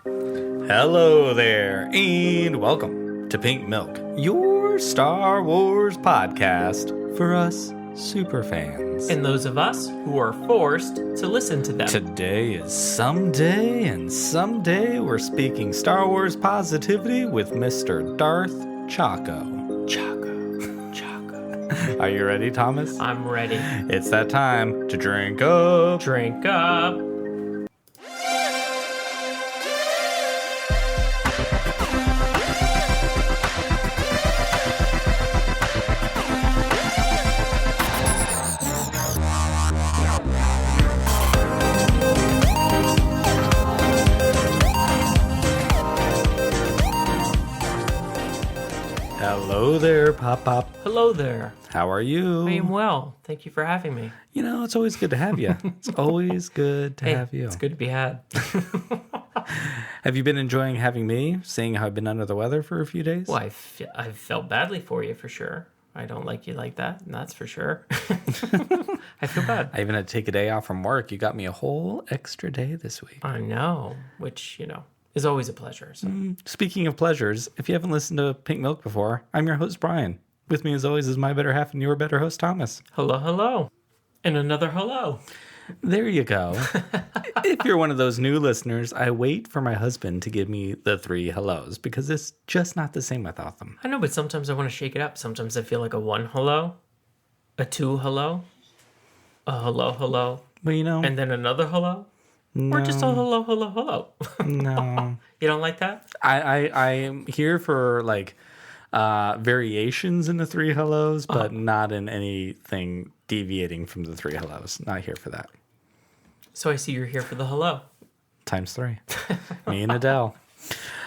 Hello there, and welcome to Pink Milk, your Star Wars podcast for us superfans. And those of us who are forced to listen to them. Today is someday, and someday we're speaking Star Wars positivity with Mr. Darth Choco. Choco. Are you ready, Thomas? I'm ready. It's that time to drink up. Drink up. Hello there, Pop. Hello there. How are you? I am well. Thank you for having me. You know, it's always good to have you. It's always good to have you. It's good to be had. Have you been enjoying having me, seeing how I've been under the weather for a few days? Well, I've felt badly for you for sure. I don't like you like that, and that's for sure. I feel bad. I even had to take a day off from work. You got me a whole extra day this week. I know, which, is always a pleasure. So. Speaking of pleasures, if you haven't listened to Pink Milk before, I'm your host, Brian. With me, as always, is my better half and your better host, Thomas. Hello. And another hello. There you go. If you're one of those new listeners, I wait for my husband to give me the 3 hellos because it's just not the same without them. I know, but sometimes I want to shake it up. Sometimes I feel like a 1 hello, a 2 hello, a hello, Well, and then another hello. No. Or just a hello. No. You don't like that? I am here for variations in the 3 hellos, but not in anything deviating from the 3 hellos. Not here for that. So I see you're here for the hello. Times 3. Me and Adele.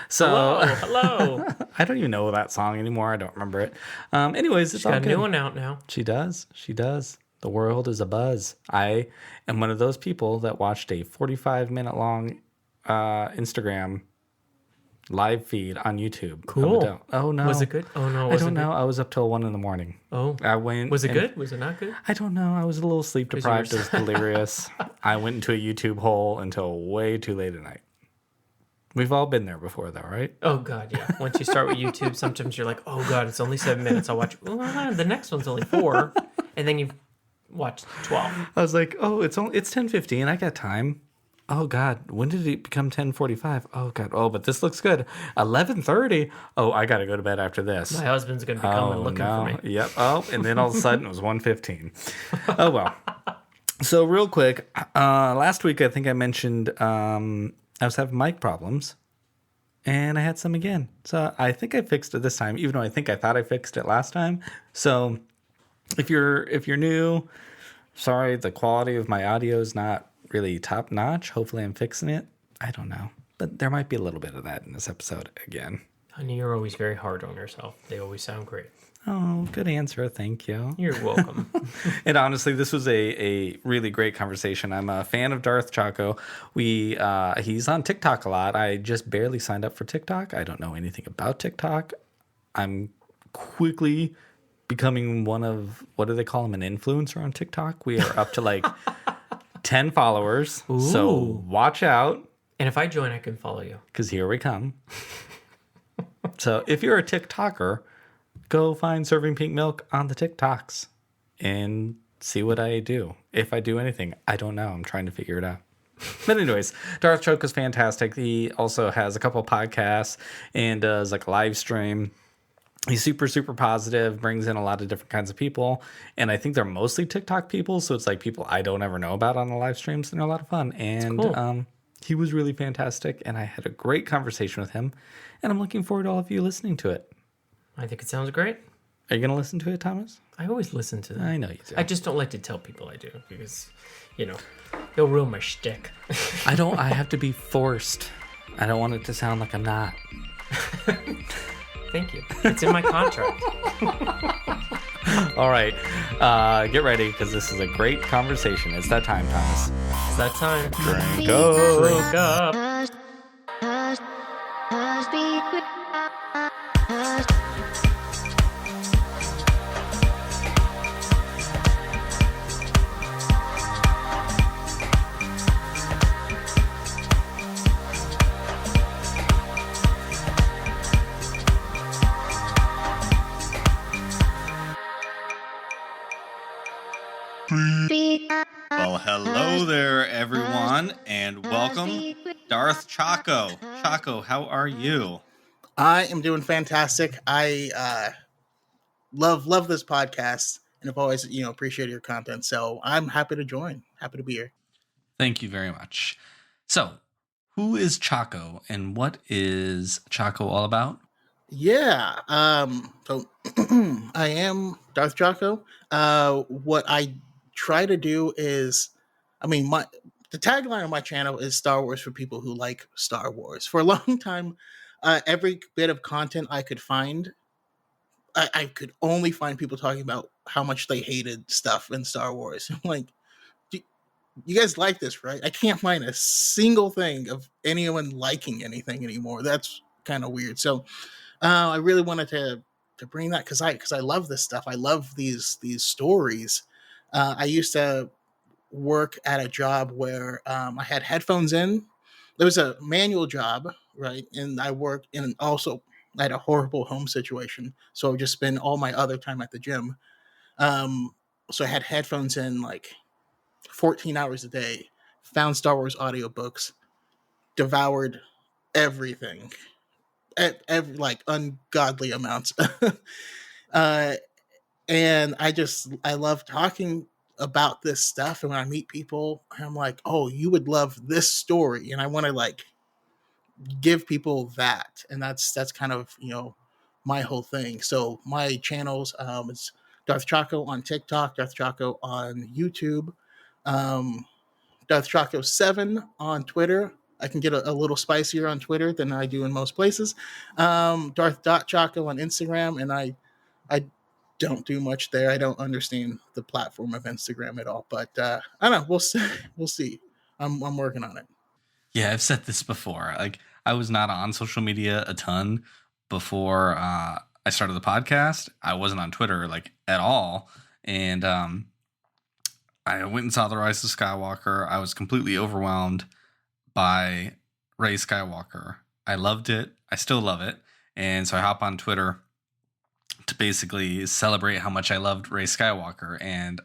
So Hello. I don't even know that song anymore. I don't remember it. Anyways, it's She's got all a good. new one out now. She does. The world is abuzz. I am one of those people that watched a 45-minute long Instagram live feed on YouTube. Cool. Oh no. Was it good? Oh no, I don't know. I was up till 1 a.m. Oh. I went. Was it good? Was it not good? I don't know. I was a little sleep deprived. I was delirious. I went into a YouTube hole until way too late at night. We've all been there before, though, right? Oh God, yeah. Once you start with YouTube, sometimes you're like, oh God, it's only 7 minutes. I'll watch. The next one's only 4, and then you've watched 12. I was like, oh, it's 10:15. I got time. Oh God, when did it become 10:45? Oh God, but this looks good. 11:30. Oh, I got to go to bed after this. My husband's gonna be coming looking for me. Yep. Oh, and then all of a sudden it was 1:15. Oh well. So real quick, last week I think I mentioned I was having mic problems, and I had some again. So I think I fixed it this time, even though I thought I fixed it last time. So if you're new, sorry, the quality of my audio is not really top notch. Hopefully I'm fixing it. I don't know, but there might be a little bit of that in this episode again. Honey, you're always very hard on yourself. They always sound great. Oh, good answer. Thank you. You're welcome. And honestly, this was a really great conversation. I'm a fan of Darth Choco. He's on TikTok a lot. I just barely signed up for TikTok. I don't know anything about TikTok. I'm quickly becoming one of, what do they call him, an influencer on TikTok. We are up to 10 followers. Ooh. So watch out. And if I join, I can follow you. Because here we come. So if you're a TikToker, go find Serving Pink Milk on the TikToks and see what I do. If I do anything, I don't know. I'm trying to figure it out. But anyways, Darth Choco is fantastic. He also has a couple podcasts and does a live stream. He's super, super positive, brings in a lot of different kinds of people. And I think they're mostly TikTok people. So it's people I don't ever know about on the live streams. And they're a lot of fun. And cool. He was really fantastic. And I had a great conversation with him. And I'm looking forward to all of you listening to it. I think it sounds great. Are you going to listen to it, Thomas? I always listen to them. I know you do. I just don't like to tell people I do because, they'll ruin my shtick. I have to be forced. I don't want it to sound like I'm not. Thank you. It's in my contract. All right. Get ready because this is a great conversation. It's that time, Thomas. It's that time. Drink up. Drink up. Well, hello there, everyone, and welcome, Darth Choco. Choco, how are you? I am doing fantastic. I love this podcast, and have always appreciated your content. So I'm happy to join. Happy to be here. Thank you very much. So, who is Choco, and what is Choco all about? Yeah. So I am Darth Choco. What I try to do is, the tagline of my channel is Star Wars for people who like Star Wars. For a long time, every bit of content I could find, I could only find people talking about how much they hated stuff in Star Wars. I'm like, you guys like this, right? I can't find a single thing of anyone liking anything anymore. That's kind of weird. So I really wanted to bring that because I love this stuff. I love these stories. I used to work at a job where I had headphones in. There was a manual job, right? And I worked in also I had a horrible home situation, so I would just spend all my other time at the gym. Um, so I had headphones in like 14 hours a day, found Star Wars audiobooks, devoured everything, like ungodly amounts. uh, and I love talking about this stuff. And when I meet people, I'm like, oh, you would love this story. And I want to like give people that. And that's kind of, my whole thing. So my channels, it's Darth Choco on TikTok, Darth Choco on YouTube, um, Darth Choco 7 on Twitter. I can get a little spicier on Twitter than I do in most places. Darth Choco on Instagram, and I don't do much there. I don't understand the platform of Instagram at all. But I don't know. We'll see. We'll see. I'm working on it. Yeah, I've said this before. Like, I was not on social media a ton before I started the podcast. I wasn't on Twitter like at all, and I went and saw The Rise of Skywalker. I was completely overwhelmed by Rey Skywalker. I loved it. I still love it, and so I hop on Twitter to basically celebrate how much I loved Rey Skywalker. And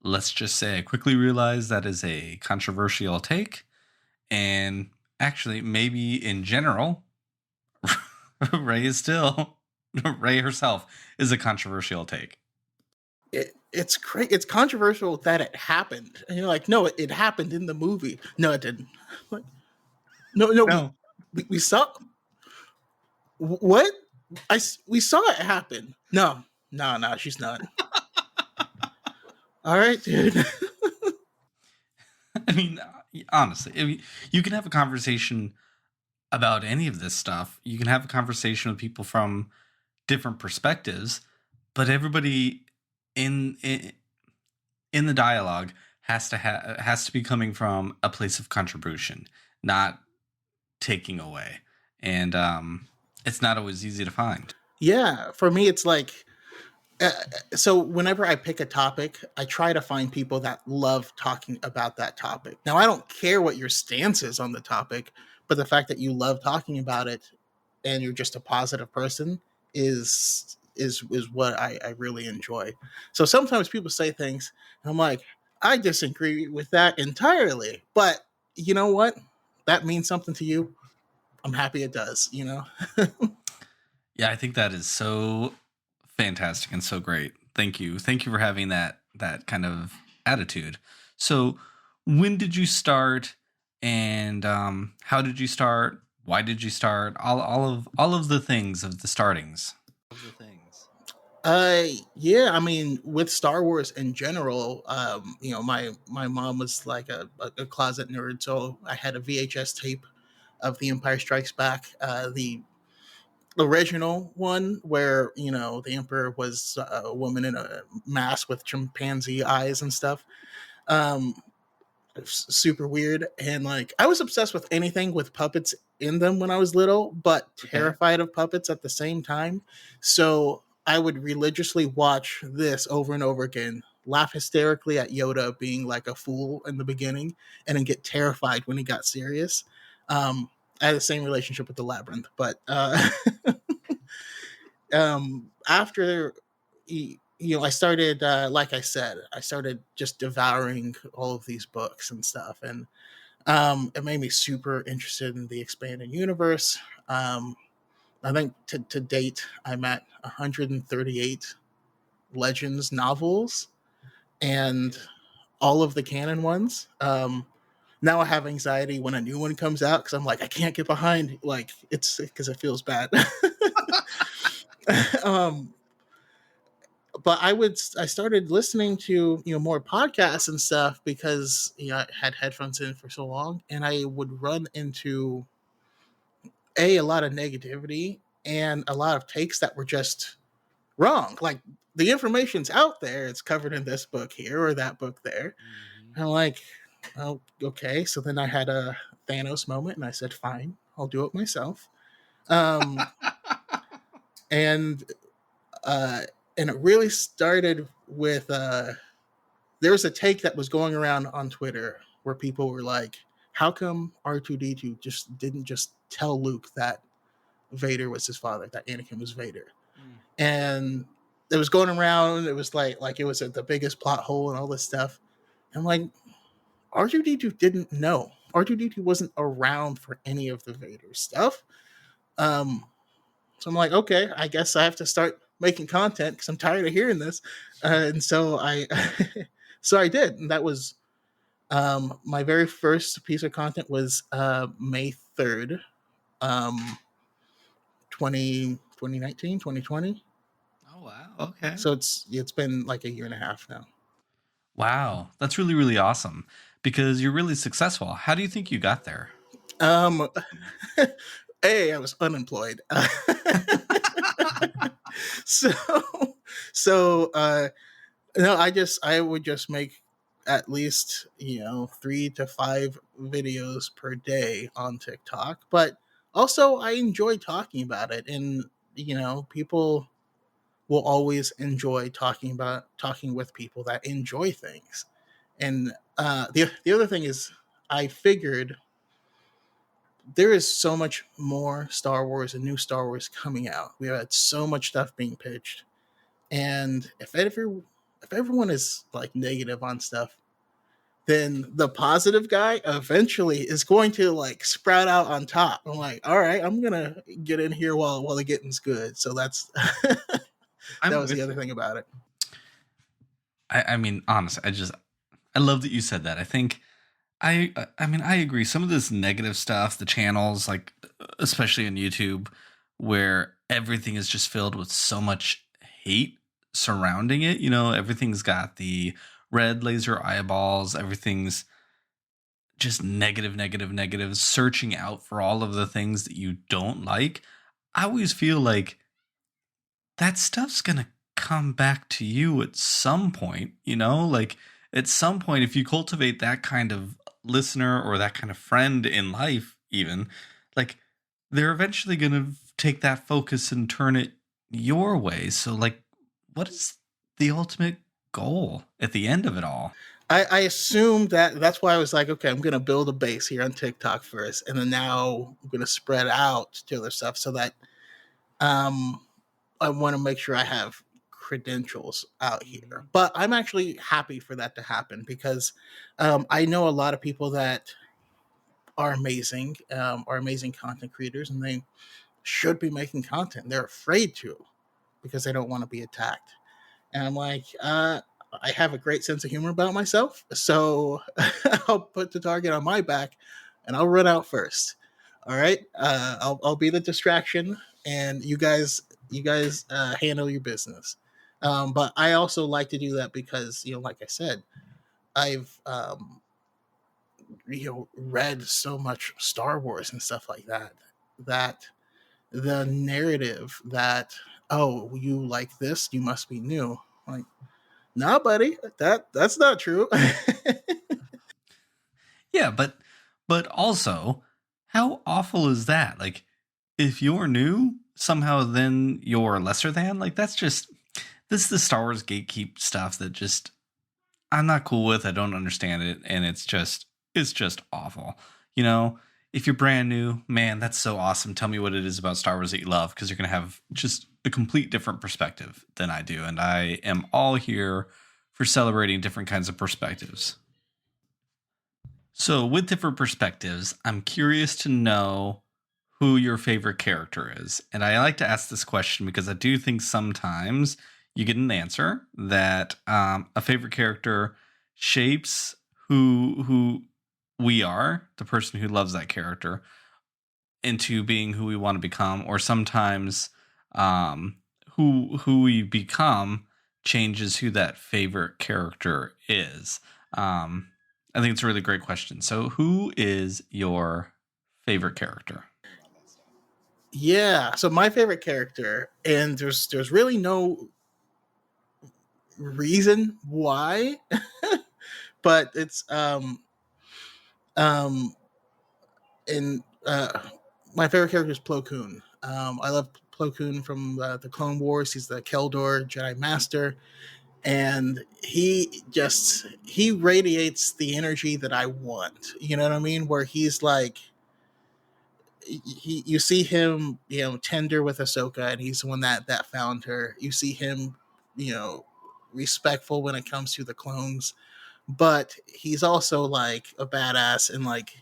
let's just say I quickly realized that is a controversial take. And actually, maybe in general, Rey is still Rey herself is a controversial take. It's great. It's controversial that it happened. And you're like, no, it happened in the movie. No, it didn't. Like, no. We saw what we saw it happen. No, she's not. All right, dude. I mean, honestly, you can have a conversation about any of this stuff. You can have a conversation with people from different perspectives, but everybody in the dialogue has to be coming from a place of contribution, not taking away. And it's not always easy to find. Yeah, for me, it's like so whenever I pick a topic, I try to find people that love talking about that topic. Now, I don't care what your stance is on the topic, but the fact that you love talking about it and you're just a positive person is what I really enjoy. So sometimes people say things and I'm like, I disagree with that entirely. But you know what? That means something to you. I'm happy it does, Yeah, I think that is so fantastic and so great. Thank you for having that kind of attitude. So when did you start, and how did you start? Why did you start? All of the things of the startings. Yeah, I mean, with Star Wars in general, my mom was like a closet nerd, so I had a VHS tape of The Empire Strikes Back, the original one where the Emperor was a woman in a mask with chimpanzee eyes and stuff. Um, Super weird, and like I was obsessed with anything with puppets in them when I was little, but terrified of puppets at the same time. So I would religiously watch this over and over again, laugh hysterically at Yoda being like a fool in the beginning, and then get terrified when he got serious. I had the same relationship with the Labyrinth, but after I started, like I said, I started just devouring all of these books and stuff, and it made me super interested in the expanded universe. I think to date, I'm at 138 Legends novels, and all of the canon ones. Now I have anxiety when a new one comes out because I'm like, I can't get behind. Like, it's because it feels bad. um, but I started listening to more podcasts and stuff because I had headphones in for so long, and I would run into a lot of negativity and a lot of takes that were just wrong. Like, the information's out there; it's covered in this book here or that book there. And I'm like, oh, okay. So then I had a Thanos moment, and I said, fine, I'll do it myself. Um, and uh, and it really started with there was a take that was going around on Twitter where people were like, how come R2D2 just didn't just tell Luke that Vader was his father, that Anakin was Vader? And it was going around. It was like it was the biggest plot hole and all this stuff. I'm like, R2D2 didn't know. R2D2 wasn't around for any of the Vader stuff. So I'm like, okay, I guess I have to start making content because I'm tired of hearing this. And so so I did. And that was my very first piece of content was May 3rd, 2019, 2020. Oh, wow. Okay. So it's been like a year and a half now. Wow. That's really, really awesome because you're really successful. How do you think you got there? I was unemployed. so no, I would just make at least 3 to 5 videos per day on TikTok, but also I enjoy talking about it, and people will always enjoy talking with people that enjoy things. And the other thing is, I figured there is so much more Star Wars and new Star Wars coming out. We had so much stuff being pitched, and if everyone is like negative on stuff, then the positive guy eventually is going to like sprout out on top. I'm like, all right, I'm gonna get in here while the getting's good. So that's that was the other thing about it. I mean, honestly, I love that you said that. I think I mean, I agree. Some of this negative stuff, the channels, like especially on YouTube, where everything is just filled with so much hate surrounding it. Everything's got the red laser eyeballs. Everything's just negative, searching out for all of the things that you don't like. I always feel like that stuff's going to come back to you at some point, like at some point, if you cultivate that kind of listener or that kind of friend in life, even, like, they're eventually going to take that focus and turn it your way. So, like, what is the ultimate goal at the end of it all? I assumed that's why I was like, okay, I'm going to build a base here on TikTok first, and then now I'm going to spread out to other stuff so that I want to make sure I have credentials out here. But I'm actually happy for that to happen because I know a lot of people that are amazing content creators, and they should be making content. They're afraid to because they don't want to be attacked. And I'm like, I have a great sense of humor about myself, so I'll put the target on my back and I'll run out first. All right, I'll be the distraction, and you guys handle your business. But I also like to do that because like I said, I've read so much Star Wars and stuff like that the narrative that, oh, you like this, you must be new. Like, nah, buddy, that's not true. Yeah, but also, how awful is that? Like, if you're new, somehow then you're lesser than? Like, this is the Star Wars gatekeep stuff that just I'm not cool with. I don't understand it, and it's just awful. If you're brand new, man, that's so awesome. Tell me what it is about Star Wars that you love, because you're gonna have just a complete different perspective than I do. And I am all here for celebrating different kinds of perspectives. So with different perspectives, I'm curious to know who your favorite character is. And I like to ask this question because I do think sometimes you get an answer that a favorite character shapes who we are, the person who loves that character, into being who we want to become, or sometimes who we become changes who that favorite character is. I think it's a really great question. So who is your favorite character? Yeah, so my favorite character, and there's really no reason why, but it's um and my favorite character is Plo Koon. I love Plo Koon from the Clone Wars. He's the Keldor Jedi Master, and he radiates the energy that I want. You know what I mean? Where he's like, you see him, tender with Ahsoka, and he's the one that found her. You see him, respectful when it comes to the clones, but he's also like a badass, and like,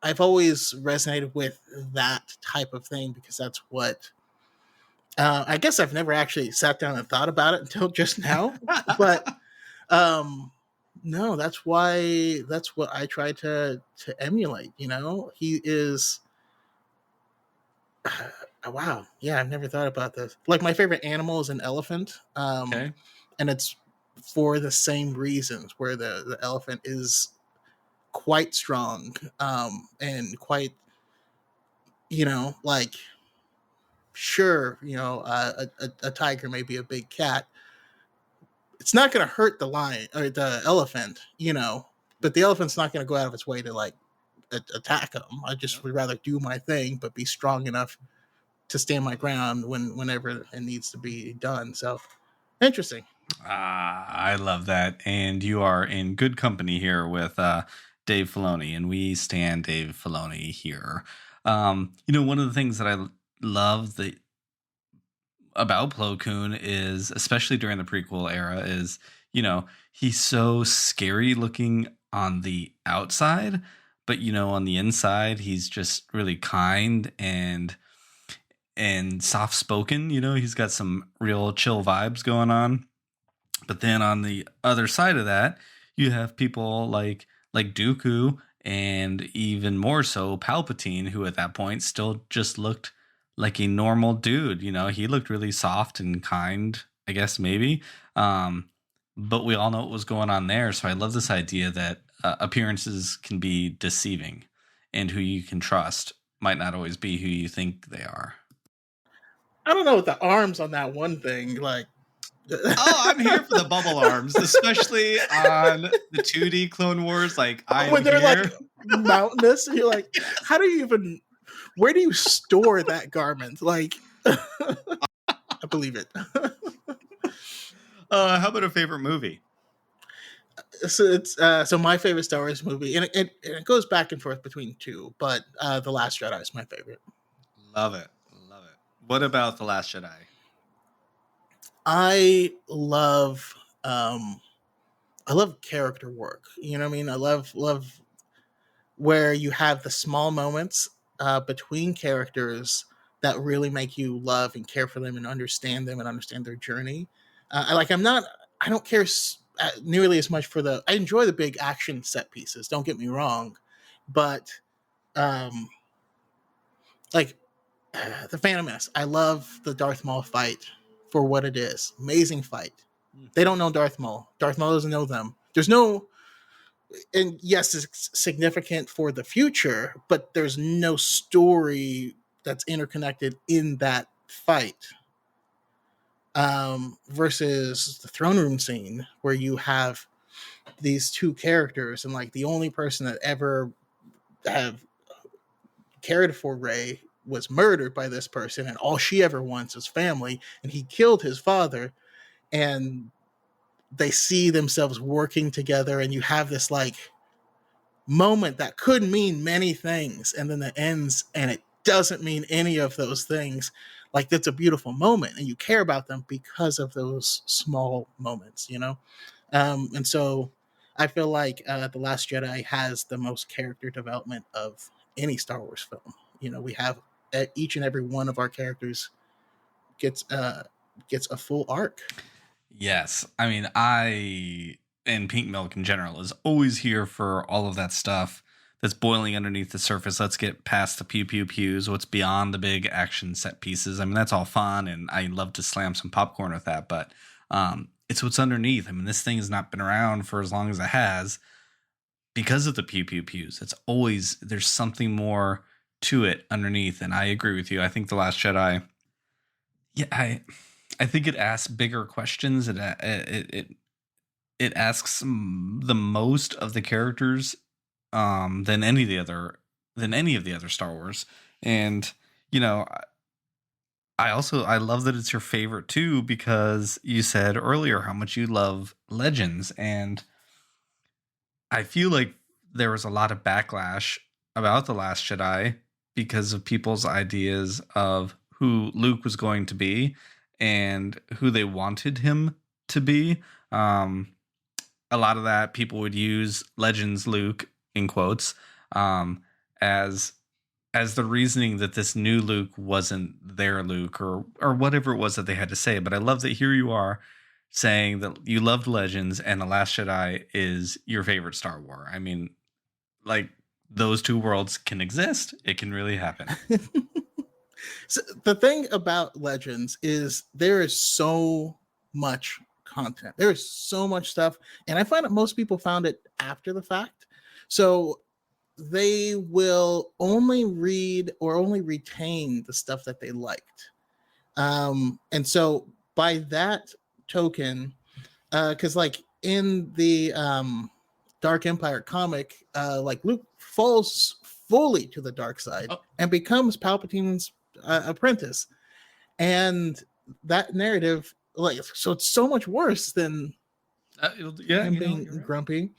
I've always resonated with that type of thing because that's what. I guess I've never actually sat down and thought about it until just now, but um, no, that's what I try to emulate. He is. Wow, yeah, I've never thought about this. Like my favorite animal is an elephant, Okay. and it's for the same reasons, where the elephant is quite strong, and quite, like, sure, a tiger may be a big cat. It's not going to hurt the lion or the elephant, but the elephant's not going to go out of its way to like attack him. I just would rather do my thing, but be strong enough to stand my ground whenever it needs to be done. So interesting. I love that. And you are in good company here with Dave Filoni, and we stand Dave Filoni here. One of the things that I love about Plo Koon is, especially during the prequel era, is, he's so scary looking on the outside, but, on the inside, he's just really kind and soft spoken. He's got some real chill vibes going on. But then on the other side of that, you have people like Dooku, and even more so Palpatine, who at that point still just looked like a normal dude. He looked really soft and kind, I guess, maybe. But we all know what was going on there. So I love this idea that appearances can be deceiving, and who you can trust might not always be who you think they are. I don't know with the arms on that one thing, like. Oh, I'm here for the bubble arms, especially on the 2D Clone Wars. Like, when they're here. Like mountainous, and you're like, how do you even? Where do you store that garment? Like, I believe it. How about a favorite movie? So it's so my favorite Star Wars movie, and it goes back and forth between two, but The Last Jedi is my favorite. Love it. What about The Last Jedi? I love character work. You know what I mean? I love where you have the small moments between characters that really make you love and care for them and understand them and understand their journey. I don't care nearly as much for I enjoy the big action set pieces. Don't get me wrong, but like the Phantom Menace, I love the Darth Maul fight for what it is. Amazing fight. They don't know Darth Maul. Darth Maul doesn't know them. There's no, and yes, it's significant for the future, but there's no story that's interconnected in that fight. Versus the throne room scene where you have these two characters, and like the only person that ever have cared for Rey was murdered by this person, and all she ever wants is family, and he killed his father, and they see themselves working together, and you have this like moment that could mean many things, and then it ends and it doesn't mean any of those things. Like, that's a beautiful moment, and you care about them because of those small moments, you know? And so I feel like The Last Jedi has the most character development of any Star Wars film. You know, we have each and every one of our characters gets a full arc. Yes. I mean, I and Pink Milk in general is always here for all of that stuff that's boiling underneath the surface. Let's get past the pew pew pews, what's beyond the big action set pieces. I mean, that's all fun, and I love to slam some popcorn with that, but it's what's underneath. I mean, this thing has not been around for as long as it has because of the pew pew pews. It's always, there's something more to it underneath, and I agree with you. I think The Last Jedi, yeah, I think it asks bigger questions. It asks the most of the characters than any of the other Star Wars. And you know, I love that it's your favorite too, because you said earlier how much you love Legends, and I feel like there was a lot of backlash about The Last Jedi because of people's ideas of who Luke was going to be and who they wanted him to be. A lot of that people would use Legends Luke in quotes as the reasoning that this new Luke wasn't their Luke, or whatever it was that they had to say. But I love that here you are saying that you loved Legends and The Last Jedi is your favorite Star Wars. I mean, like, those two worlds can exist. It can really happen. So the thing about Legends is there is so much content. There is so much stuff. And I find that most people found it after the fact. So they will only read or only retain the stuff that they liked. And so by that token, because like in the Dark Empire comic, like Luke falls fully to the dark side and becomes Palpatine's apprentice, and that narrative, like, so it's so much worse than him being grumpy.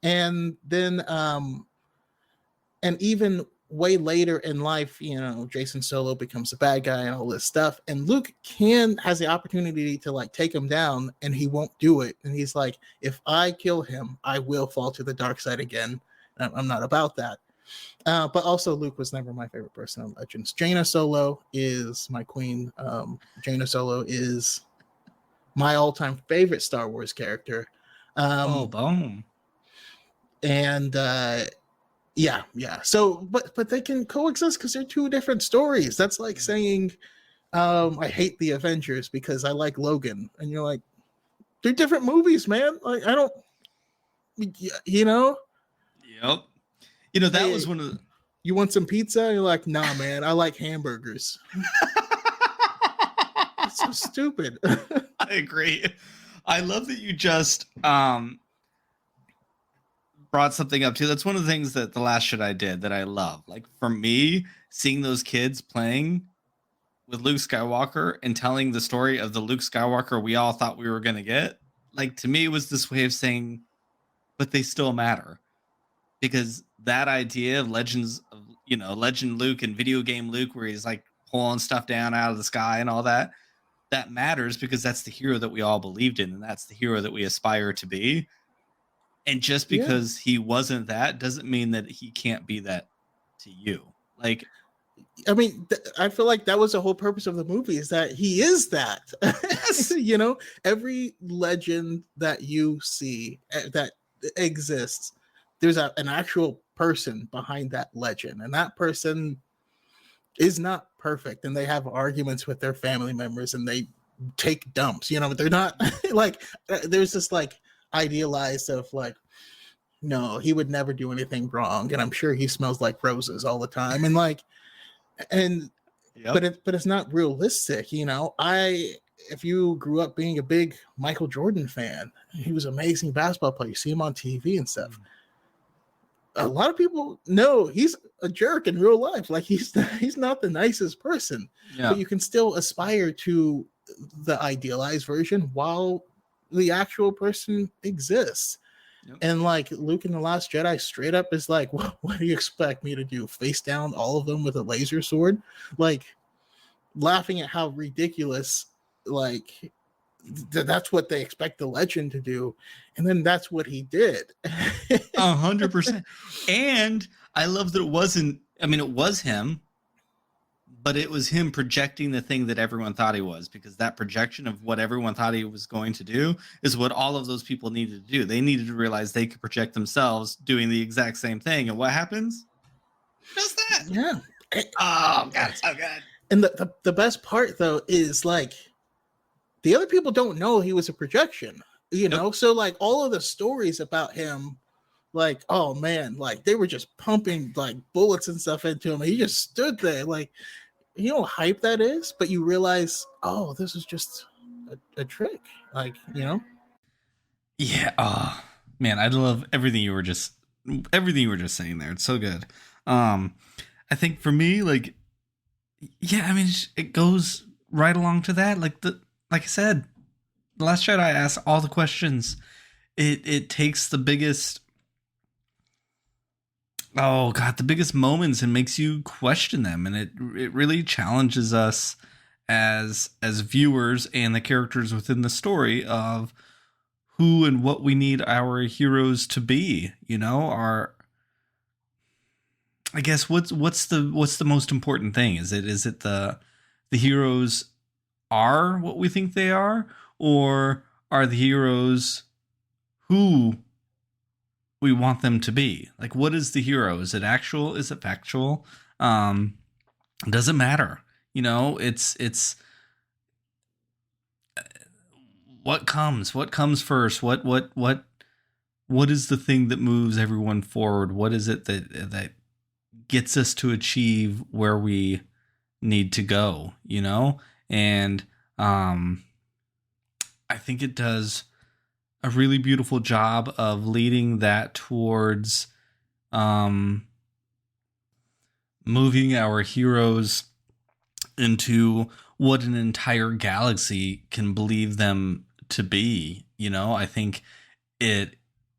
And then and even way later in life, you know, Jason Solo becomes a bad guy and all this stuff, and Luke has the opportunity to like take him down, and he won't do it. And he's like, if I kill him, I will fall to the dark side again. I'm not about that. But also, Luke was never my favorite person in Legends. Jaina Solo is my queen. Jaina Solo is my all-time favorite Star Wars character. Boom. And yeah. So, but they can coexist because they're two different stories. That's like saying, I hate the Avengers because I like Logan, and you're like, they're different movies, man. Like, I don't, you know. Yep. You know, that was one of the... You want some pizza? You're like, nah, man, I like hamburgers. It's so stupid. I agree. I love that you just brought something up too. That's one of the things that The Last Jedi did that I love. Like, for me, seeing those kids playing with Luke Skywalker and telling the story of the Luke Skywalker we all thought we were going to get, like, to me, it was this way of saying, but they still matter. Because that idea of Legends, you know, Legend Luke and video game Luke, where he's like pulling stuff down out of the sky and all that, that matters because that's the hero that we all believed in, and that's the hero that we aspire to be. And just because he wasn't that doesn't mean that he can't be that to you. Like, I mean, I feel like that was the whole purpose of the movie, is that he is that. Yes. You know, every legend that you see that exists, there's an actual person behind that legend, and that person is not perfect, and they have arguments with their family members, and they take dumps. You know, they're not like, there's this like idealized of like, no, he would never do anything wrong, and I'm sure he smells like roses all the time, and like, and yep. but it's not realistic. You know, if you grew up being a big Michael Jordan fan, he was an amazing basketball player, you see him on TV and stuff. A lot of people know he's a jerk in real life. Like, he's not the nicest person, but you can still aspire to the idealized version while the actual person exists. Yep. And like Luke in The Last Jedi straight up is like, what do you expect me to do? Face down all of them with a laser sword? Like, laughing at how ridiculous, like, that's what they expect the legend to do. And then that's what he did. 100%. And I love that it wasn't, I mean, it was him, but it was him projecting the thing that everyone thought he was, because that projection of what everyone thought he was going to do is what all of those people needed to do. They needed to realize they could project themselves doing the exact same thing. And what happens? Just that. Yeah. Oh, God, it's so good. And the best part, though, is like the other people don't know he was a projection, you know? So, like, all of the stories about him, like, oh man, like they were just pumping like bullets and stuff into him. And he just stood there, like, you know how hype that is, but you realize, oh, this is just a trick, like, you know? Yeah. Oh, man, I love everything you were just saying there. It's so good. I think for me, like, yeah, I mean, it goes right along to that. Like I said, The Last Jedi asks all the questions. It takes the biggest, the biggest moments and makes you question them, and it really challenges us as viewers and the characters within the story of who and what we need our heroes to be. You know, I guess what's the most important thing? Is it the heroes are what we think they are, or are the heroes who we want them to be? Like, what is the hero? Is it actual? Is it factual? It doesn't matter. You know, it's what comes first? What is the thing that moves everyone forward? What is it that gets us to achieve where we need to go, you know? And I think it does a really beautiful job of leading that towards moving our heroes into what an entire galaxy can believe them to be. You know, I think it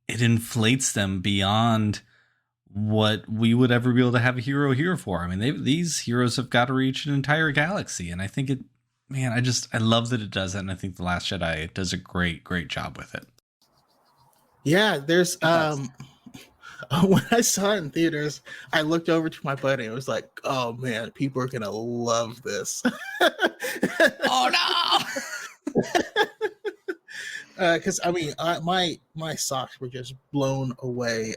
inflates them beyond what we would ever be able to have a hero here for. I mean, these heroes have got to reach an entire galaxy, and I think I love that it does it, and I think The Last Jedi does a great job with it. Yeah, there's when I saw it in theaters, I looked over to my buddy and I was like, oh man, people are gonna love this. Oh no. Because I mean, my socks were just blown away.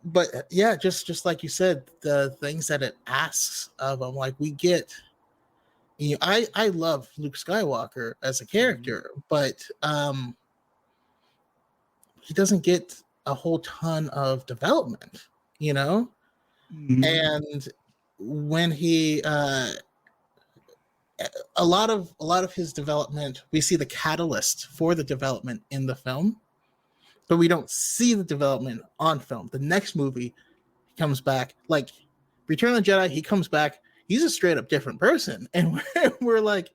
But yeah, just like you said, the things that it asks of them, like we get. You know, I love Luke Skywalker as a character, but he doesn't get a whole ton of development, you know. Mm-hmm. And when he a lot of his development, we see the catalyst for the development in the film, but we don't see the development on film. The next movie, he comes back, like Return of the Jedi, he comes back, he's a straight up different person. And we're like,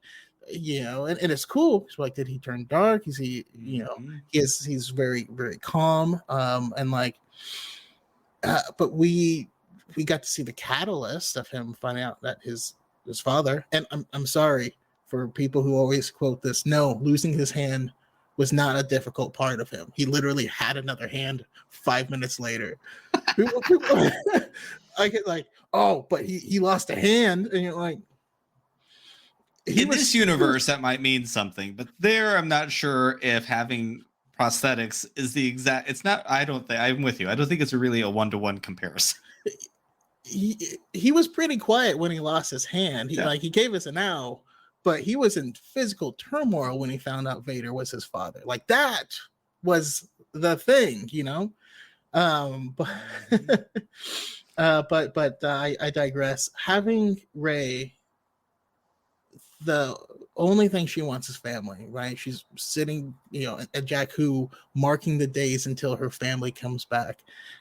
you know, and it's cool. It's like, did he turn dark? Is he, you know, he's very, very calm. And like, but we got to see the catalyst of him finding out that his father, and I'm sorry for people who always quote this. No, losing his hand was not a difficult part of him. He literally had another hand 5 minutes later. people I get like, oh, but he lost a hand, and you're like, in this universe that might mean something, but there I'm not sure if having prosthetics is the exact. It's not. I don't think I'm with you. I don't think it's really a 1-to-1 comparison. He was pretty quiet when he lost his hand. He gave us an ow, but he was in physical turmoil when he found out Vader was his father. Like, that was the thing, you know. But I digress. Having Rey, the only thing she wants is family, right? She's sitting, you know, at Jakku, marking the days until her family comes back,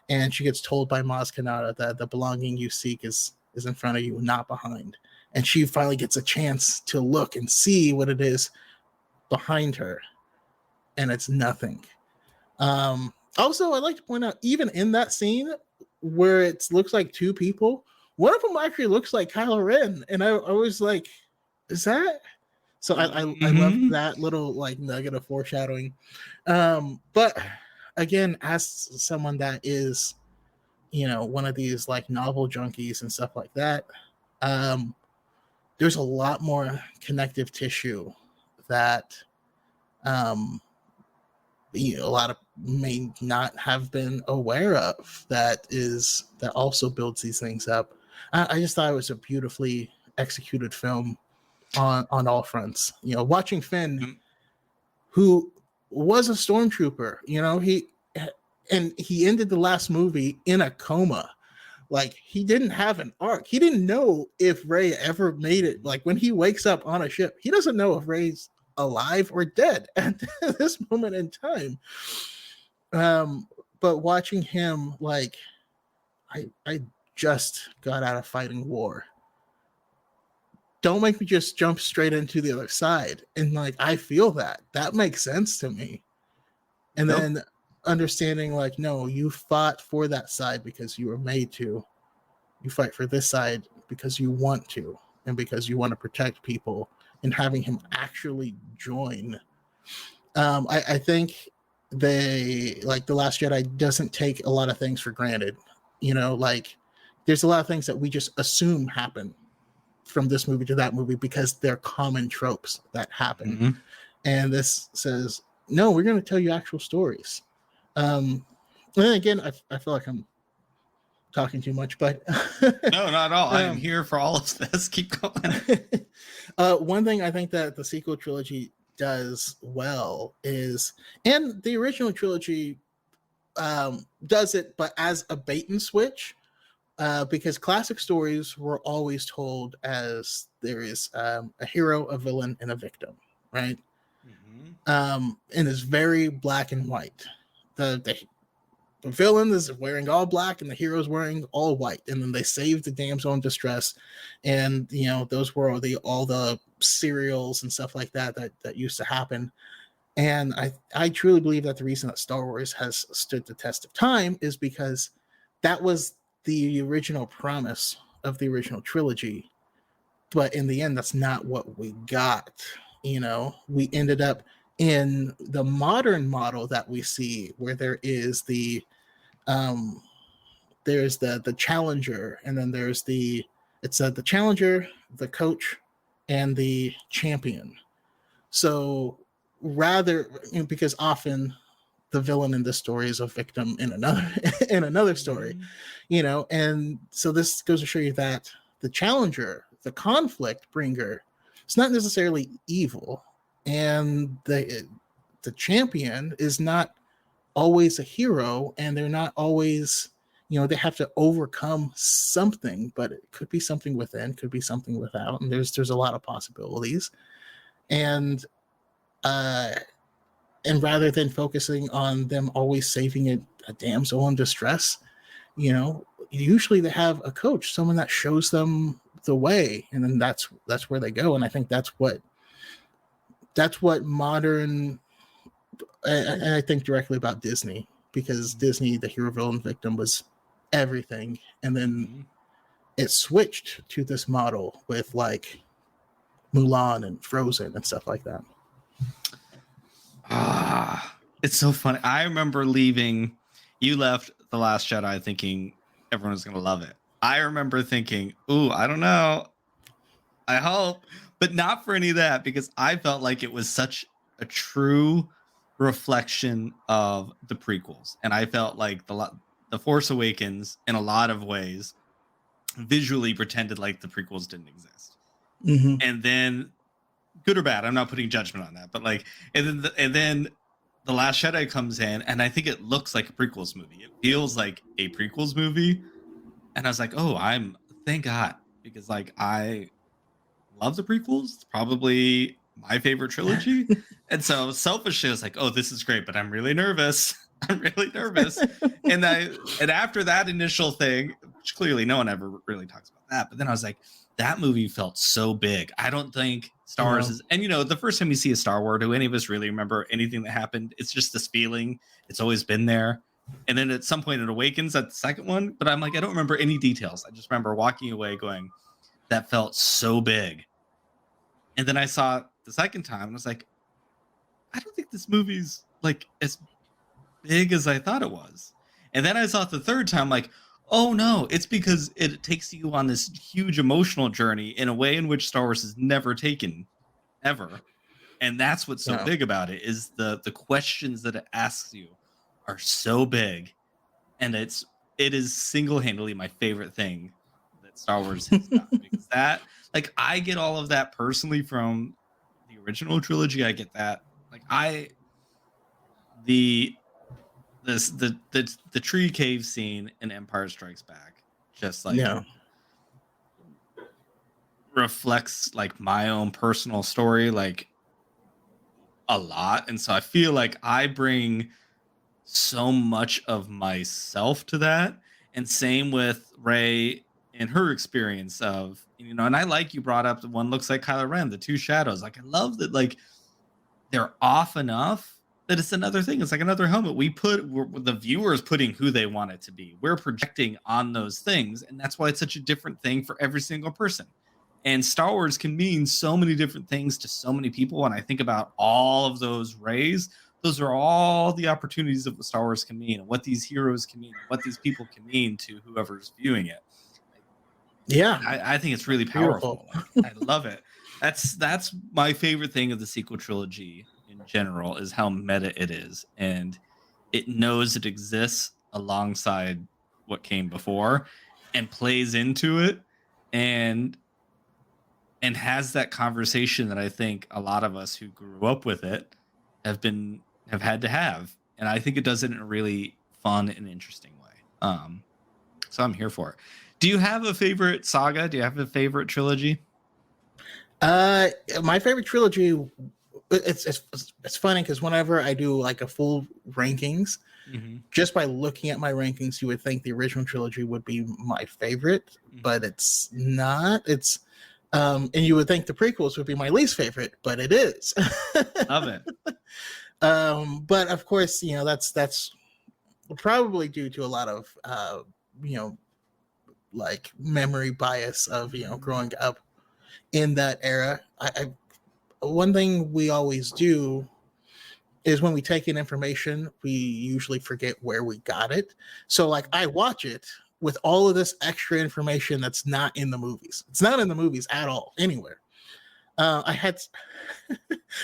and she gets told by Maz Kanata that the belonging you seek is in front of you, not behind. And she finally gets a chance to look and see what it is behind her. and it's nothing. Also, I'd like to point out, even in that scene where it looks like two people, one of them actually looks like Kylo Ren, and I was like, "Is that?" So I love that little like nugget of foreshadowing. But again, as someone that is, one of these like novel junkies and stuff like that, there's a lot more connective tissue that a lot of may not have been aware of that also builds these things up. I just thought it was a beautifully executed film on all fronts. Watching Finn, who was a stormtrooper, he ended the last movie in a coma. Like, he didn't have an arc. He didn't know if Rey ever made it. Like, when he wakes up on a ship, he doesn't know if Rey's alive or dead at this moment in time. But watching him, like, I just got out of fighting war. Don't make me just jump straight into the other side. And like, I feel that makes sense to me. And then understanding, like, no, you fought for that side because you were made to. You fight for this side because you want to, and because you want to protect people. And having him actually join, I think The Last Jedi doesn't take a lot of things for granted. Like, there's a lot of things that we just assume happen from this movie to that movie because they're common tropes that happen. Mm-hmm. And this says, no, we're going to tell you actual stories. And then again, I feel like I'm talking too much, but no, not at all. I am here for all of this. Keep going. One thing I think that the sequel trilogy does well is, and the original trilogy does it, but as a bait and switch, because classic stories were always told as there is a hero, a villain, and a victim, right? Mm-hmm. And it's very black and white. The villain is wearing all black and the hero's wearing all white, and then they save the damsel in distress. And those were all the serials and stuff like that used to happen. And I truly believe that the reason that Star Wars has stood the test of time is because that was the original promise of the original trilogy. But in the end, that's not what we got. We ended up in the modern model that we see, where there is the challenger, and then there's the challenger, the coach, and the champion. So rather, because often the villain in this story is a victim in another story, and so this goes to show you that the challenger, the conflict bringer, it's not necessarily evil, and the champion is not always a hero, and they're not always, they have to overcome something, but it could be something within, could be something without, and there's a lot of possibilities. And rather than focusing on them always saving a damsel in distress, usually they have a coach, someone that shows them the way, and then that's where they go. And I think that's what modern, and I think directly about Disney, because Disney, the hero, villain, victim was everything, and then it switched to this model with like Mulan and Frozen and stuff like that. It's so funny. I remember leaving. You left The Last Jedi thinking everyone was going to love it. I remember thinking, ooh, I don't know. I hope. But not for any of that, because I felt like it was such a true reflection of the prequels. And I felt like the Force Awakens, in a lot of ways, visually pretended like the prequels didn't exist. Mm-hmm. And then, good or bad, I'm not putting judgment on that, but like, and then The Last Jedi comes in, and I think it looks like a prequels movie. It feels like a prequels movie. And I was like, oh, thank God, because like, I love the prequels. It's probably my favorite trilogy. And so selfishly, I was like, oh, this is great, but I'm really nervous. And after that initial thing, which clearly no one ever really talks about that, but then I was like, that movie felt so big. I don't think Star Wars is, and the first time you see a Star Wars, do any of us really remember anything that happened? It's just this feeling. It's always been there. And then at some point it awakens at the second one, but I'm like, I don't remember any details. I just remember walking away going, that felt so big. And then I saw it the second time and I was like, I don't think this movie's like as big as I thought it was. And then I saw it the third time, like, oh no, it's because it takes you on this huge emotional journey in a way in which Star Wars has never taken, ever. And that's what's so big about it, is the questions that it asks you are so big. And it is single-handedly my favorite thing that Star Wars has done. Because that, like, I get all of that personally from the original trilogy. I get that. Like, the tree cave scene in Empire Strikes Back just like reflects like my own personal story like a lot. And so I feel like I bring so much of myself to that. And same with Rey and her experience of, and I like you brought up the one looks like Kylo Ren, the two shadows. Like, I love that, like, they're off enough that it's another thing. It's like another helmet. The viewers putting who they want it to be. We're projecting on those things. And that's why it's such a different thing for every single person. And Star Wars can mean so many different things to so many people. When I think about all of those Reys, those are all the opportunities of what Star Wars can mean and what these heroes can mean and what these people can mean to whoever's viewing it. Yeah. I think it's really powerful. I love it. That's my favorite thing of the sequel trilogy in general, is how meta it is. And it knows it exists alongside what came before and plays into it and has that conversation that I think a lot of us who grew up with it have had to have. And I think it does it in a really fun and interesting way. So I'm here for it. Do you have a favorite saga? Do you have a favorite trilogy? My favorite trilogy, it's funny because whenever I do like a full rankings, just by looking at my rankings, you would think the original trilogy would be my favorite, but it's not. It's and you would think the prequels would be my least favorite, but it is. Love it. But of course, that's probably due to a lot of like memory bias of growing up in that era. One thing we always do is when we take in information, we usually forget where we got it. So like I watch it with all of this extra information that's not in the movies. It's not in the movies at all, anywhere. I had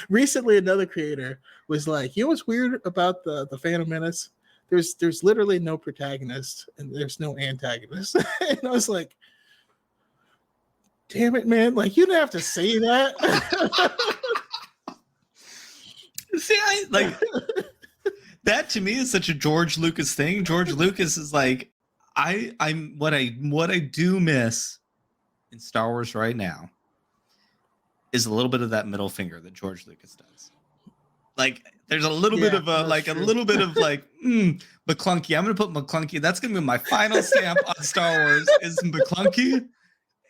recently another creator was like, what's weird about the Phantom Menace? There's literally no protagonist and there's no antagonist. And I was like, damn it, man. Like, you didn't have to say that. See, that to me is such a George Lucas thing. George Lucas is like, what I do miss in Star Wars right now is a little bit of that middle finger that George Lucas does. Like, there's a little bit of McClunky. I'm gonna put McClunky. That's gonna be my final stamp on Star Wars is McClunky.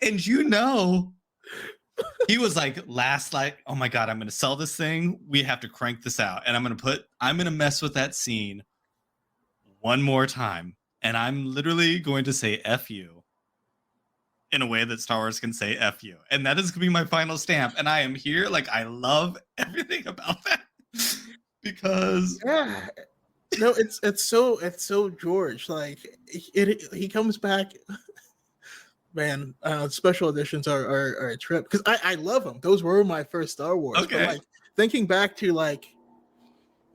And he was like, oh my God, I'm gonna sell this thing. We have to crank this out, and I'm gonna mess with that scene one more time, and I'm literally going to say F you in a way that Star Wars can say F you, and that is gonna be my final stamp. And I am here, like, I love everything about that. Because no, it's so George. Like he comes back, man. Special editions are a trip because I love them. Those were my first Star Wars. Okay. But like thinking back to like,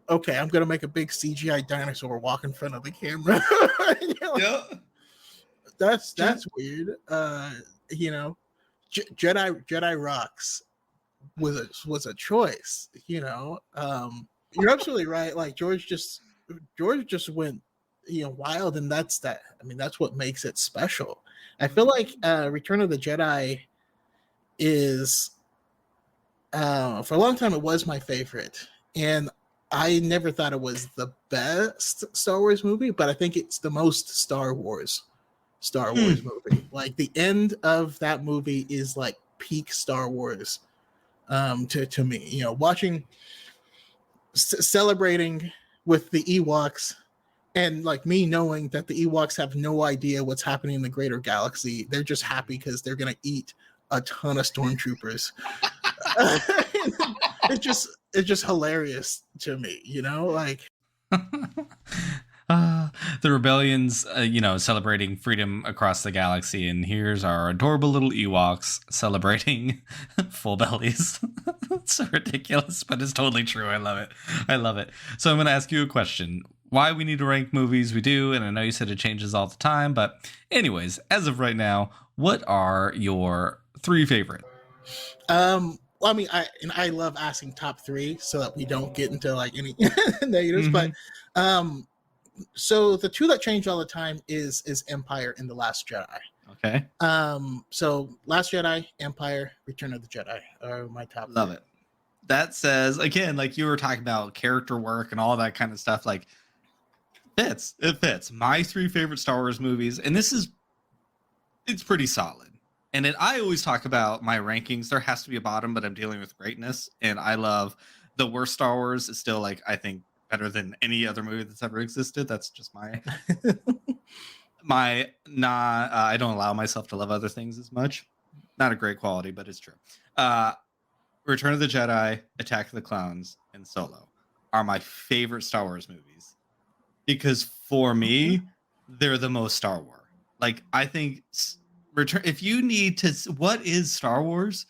okay, I'm gonna make a big CGI dinosaur walk in front of the camera. Yeah, that's weird. Jedi rocks was a choice. You're absolutely right. Like George just went wild, and that's what makes it special. I feel like Return of the Jedi is for a long time it was my favorite, and I never thought it was the best Star Wars movie, but I think it's the most Star Wars movie. Like the end of that movie is like peak Star Wars to me. You know, watching, celebrating with the Ewoks, and like me knowing that the Ewoks have no idea what's happening in the greater galaxy. They're just happy because they're gonna eat a ton of stormtroopers. It's just hilarious to me, you know, like. The rebellion's, celebrating freedom across the galaxy, and here's our adorable little Ewoks celebrating full bellies. It's so ridiculous, but it's totally true. I love it. I love it. So I'm going to ask you a question. Why we need to rank movies, we do, and I know you said it changes all the time, but anyways, as of right now, what are your 3 favorite? Well, I mean, I love asking top 3 so that we don't get into like any negatives, but so the 2 that change all the time is Empire and The Last Jedi. Okay. So Last Jedi, Empire, Return of the Jedi are my top. Love 3. it. That says, again, like you were talking about character work and all that kind of stuff, like it fits. My 3 favorite Star Wars movies, and it's pretty solid. And I always talk about my rankings. There has to be a bottom, but I'm dealing with greatness. And I love the worst Star Wars is still, like, I think, better than any other movie that's ever existed. That's just I don't allow myself to love other things as much. Not a great quality, but it's true. Return of the Jedi, Attack of the Clones, and Solo are my favorite Star Wars movies. Because for me, they're the most Star Wars. Like, I think if you need to, what is Star Wars?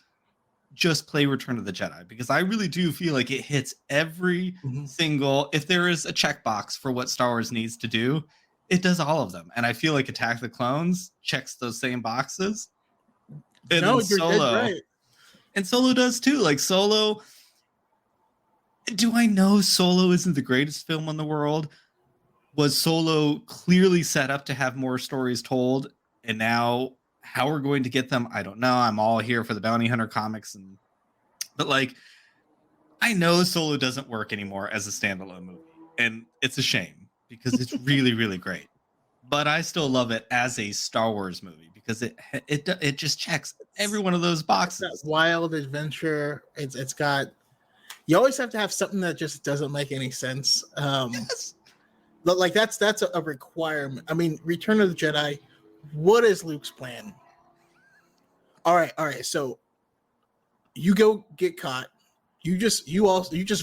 Just play Return of the Jedi, because I really do feel like it hits every single, if there is a checkbox for what Star Wars needs to do, it does all of them. And I feel like Attack of the Clones checks those same boxes. And No, then you're Solo, dead right. And Solo does too. Like Solo, do I know Solo isn't the greatest film in the world? Was Solo clearly set up to have more stories told? And now how we're going to get them, I don't know. I'm all here for the Bounty Hunter comics, but like, I know Solo doesn't work anymore as a standalone movie, and it's a shame because it's really, really great. But I still love it as a Star Wars movie because it just checks every one of those boxes. That wild adventure. It's got. You always have to have something that just doesn't make any sense. Yes. But like that's a requirement. I mean, Return of the Jedi. What is Luke's plan? All right. So you go get caught. You just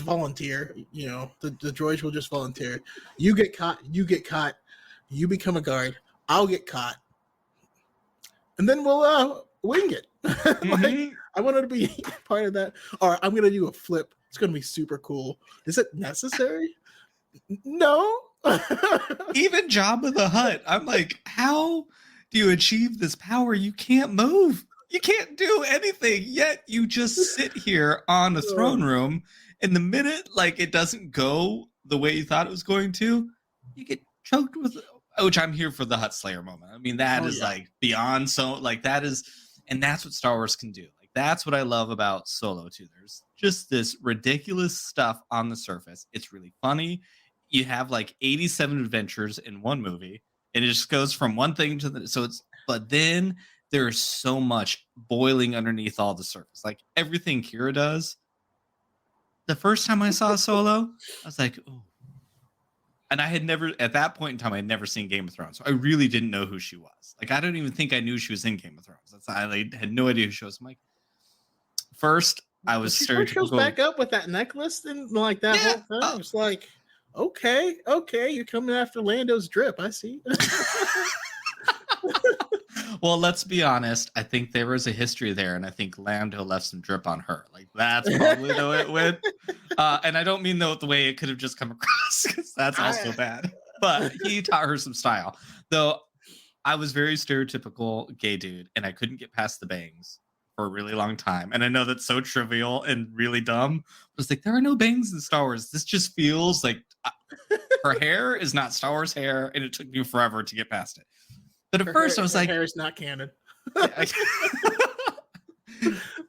volunteer. You know, the droids will just volunteer. You get caught. You become a guard. I'll get caught, and then we'll wing it. Like, I wanted to be part of that. All right, I'm gonna do a flip. It's gonna be super cool. Is it necessary? No. Even Jabba the Hutt, I'm like, how do you achieve this power? You can't move. You can't do anything. Yet you just sit here on a throne room, and the minute like it doesn't go the way you thought it was going to, you get choked with. Which I'm here for the Hutt Slayer moment. I mean, that is like beyond so like that is, and that's what Star Wars can do. Like that's what I love about Solo too. There's just this ridiculous stuff on the surface. It's really funny. You have like 87 adventures in one movie, and it just goes from one thing to the but then there's so much boiling underneath all the surface. Like everything Qi'ra does. The first time I saw Solo, I was like, oh. And I had never, at that point in time, I had never seen Game of Thrones. So I really didn't know who she was. Like, I don't even think I knew she was in Game of Thrones. I had no idea who she was. I'm like, first, I was stereotypical. She goes back up with that necklace and like that whole thing. I was like, okay, you're coming after Lando's drip. I see. Well, let's be honest. I think there was a history there, and I think Lando left some drip on her. Like, that's probably the way it went. And I don't mean the way it could have just come across, because that's also bad. But he taught her some style. Though I was very stereotypical gay dude, and I couldn't get past the bangs for a really long time. And I know that's so trivial and really dumb. But it's like, there are no bangs in Star Wars. This just feels like her hair is not Star Wars hair, and it took me forever to get past it. But at first I was like, hair is not canon.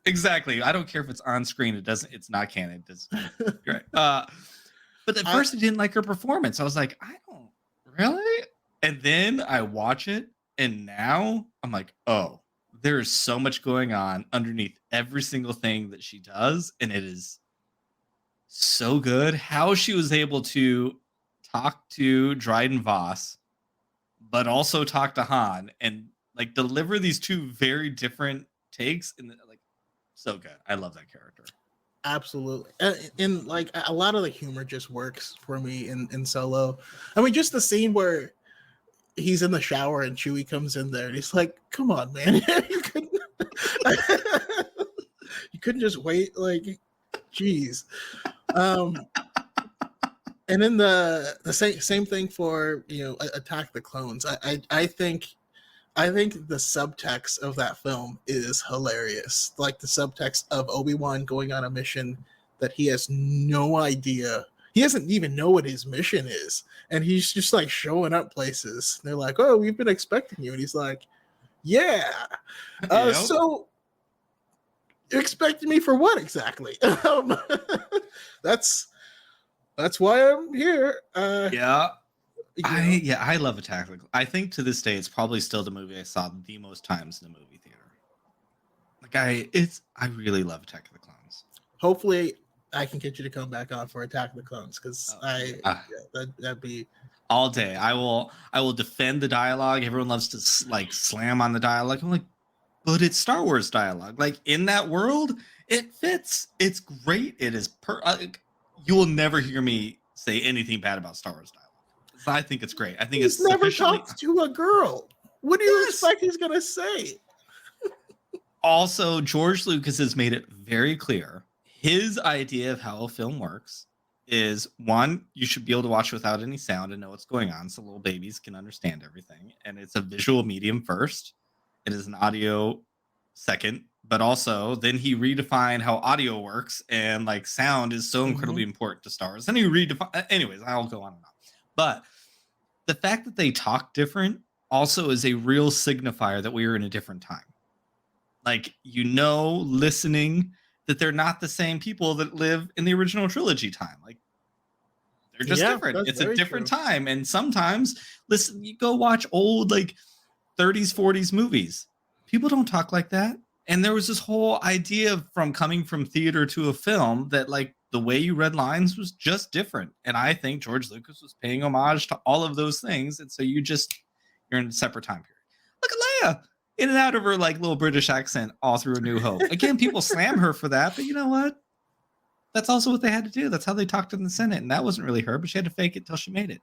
Exactly. I don't care if it's on screen. It's not canon. Right. But at first I didn't like her performance. I was like, I don't really. And then I watch it, and now I'm like, oh, there is so much going on underneath every single thing that she does, and it is so good. How she was able to talk to Dryden Voss, but also talk to Han, and like deliver these two very different takes, and like so good. I love that character. Absolutely. And like a lot of the humor just works for me in Solo. I mean, just the scene where he's in the shower and Chewie comes in there and he's like, come on, man. you couldn't you couldn't just wait, like, geez. And then the same thing for, you know, Attack the Clones. I think the subtext of that film is hilarious. Like the subtext of Obi-Wan going on a mission that he has no idea. He doesn't even know what his mission is. And he's just like showing up places. They're like, oh, we've been expecting you. And he's like, yeah. Yep. So you're expecting me for what exactly? That's why I'm here. Yeah. You know. I love Attack of the Clones. I think to this day it's probably still the movie I saw the most times in the movie theater. Like I really love Attack of the Clones. Hopefully I can get you to come back on for Attack of the Clones, because that'd be all day. I will defend the dialogue. Everyone loves to like slam on the dialogue. I'm like, but it's Star Wars dialogue. Like in that world, it fits. It's great. It is you will never hear me say anything bad about Star Wars dialogue. I think it's great. I think he's never talked to a girl. What do you expect he's gonna say? Also, George Lucas has made it very clear. His idea of how a film works is, one, you should be able to watch without any sound and know what's going on so little babies can understand everything. And it's a visual medium first. It is an audio second. But also, then he redefined how audio works, and like sound is so incredibly important to Star Wars. Then he redefined. Anyways, I'll go on and on. But the fact that they talk different also is a real signifier that we are in a different time. Like, you know, listening that they're not the same people that live in the original trilogy time. Like, they're just different. It's a different time. And sometimes, listen, you go watch old like 30s, 40s movies. People don't talk like that. And there was this whole idea from coming from theater to a film that like the way you read lines was just different. And I think George Lucas was paying homage to all of those things. And so you're in a separate time period. Look at Leia in and out of her like little British accent all through A New Hope. Again, people slam her for that, but you know what? That's also what they had to do. That's how they talked in the Senate. And that wasn't really her, but she had to fake it till she made it.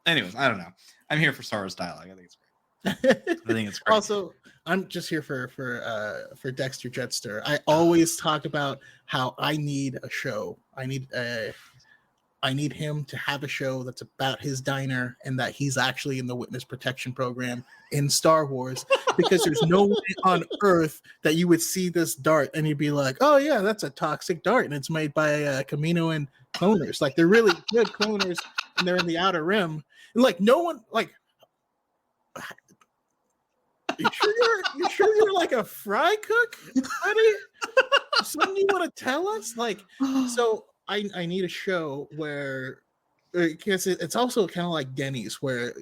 Anyways, I don't know. I'm here for Star Wars dialogue. I think it's great. I think it's great. Also, I'm just here for Dexter Jetster. I always talk about how I need a show. I need him to have a show that's about his diner and that he's actually in the witness protection program in Star Wars, because there's no way on earth that you would see this dart and you'd be like, oh yeah, that's a toxic dart and it's made by Camino and cloners. Like, they're really good cloners and they're in the Outer Rim. And like, no one, like, you sure you're like a fry cook, buddy? Something you want to tell us? Like, so I need a show where, because it's also kind of like Denny's, where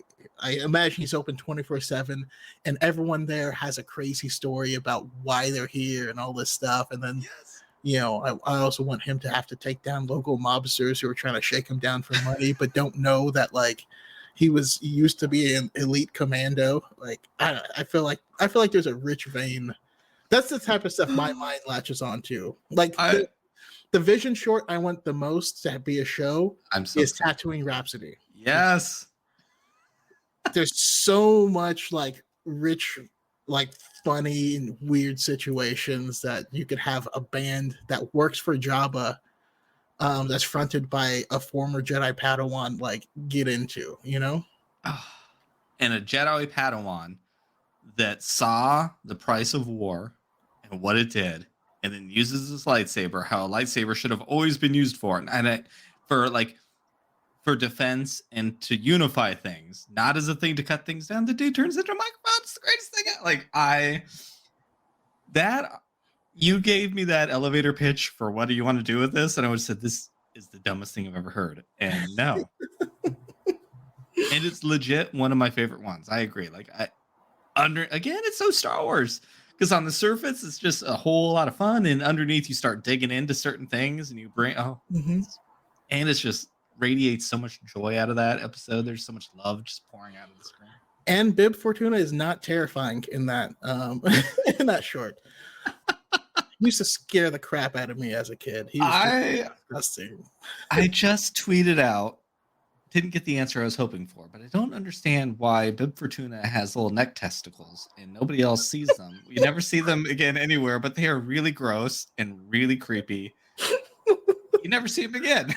I imagine he's open 24/7 and everyone there has a crazy story about why they're here and all this stuff. And then, you know, I also want him to have to take down local mobsters who are trying to shake him down for money, but don't know that like he used to be an elite commando. Like, I feel like there's a rich vein. That's the type of stuff my mind latches onto. Like the Vision short I want the most to be a show is Tatooine Rhapsody. Yes. There's so much like rich, like funny and weird situations that you could have a band that works for Jabba, that's fronted by a former Jedi Padawan, like, get into, you know? And a Jedi Padawan that saw the price of war and what it did, and then uses his lightsaber, how a lightsaber should have always been used for, and for defense and to unify things, not as a thing to cut things down. The dude turns into a microphone. It's the greatest thing. You gave me that elevator pitch for what do you want to do with this, and I would have said this is the dumbest thing I've ever heard. And no. And it's legit one of my favorite ones. I agree. Like, again, it's so Star Wars. Because on the surface, it's just a whole lot of fun, and underneath, you start digging into certain things, and you bring and it's just radiates so much joy out of that episode. There's so much love just pouring out of the screen. And Bib Fortuna is not terrifying in that in that short. He used to scare the crap out of me as a kid. He was disgusting. I just tweeted out, didn't get the answer I was hoping for, but I don't understand why Bib Fortuna has little neck testicles and nobody else sees them. You never see them again anywhere, but they are really gross and really creepy. You never see them again.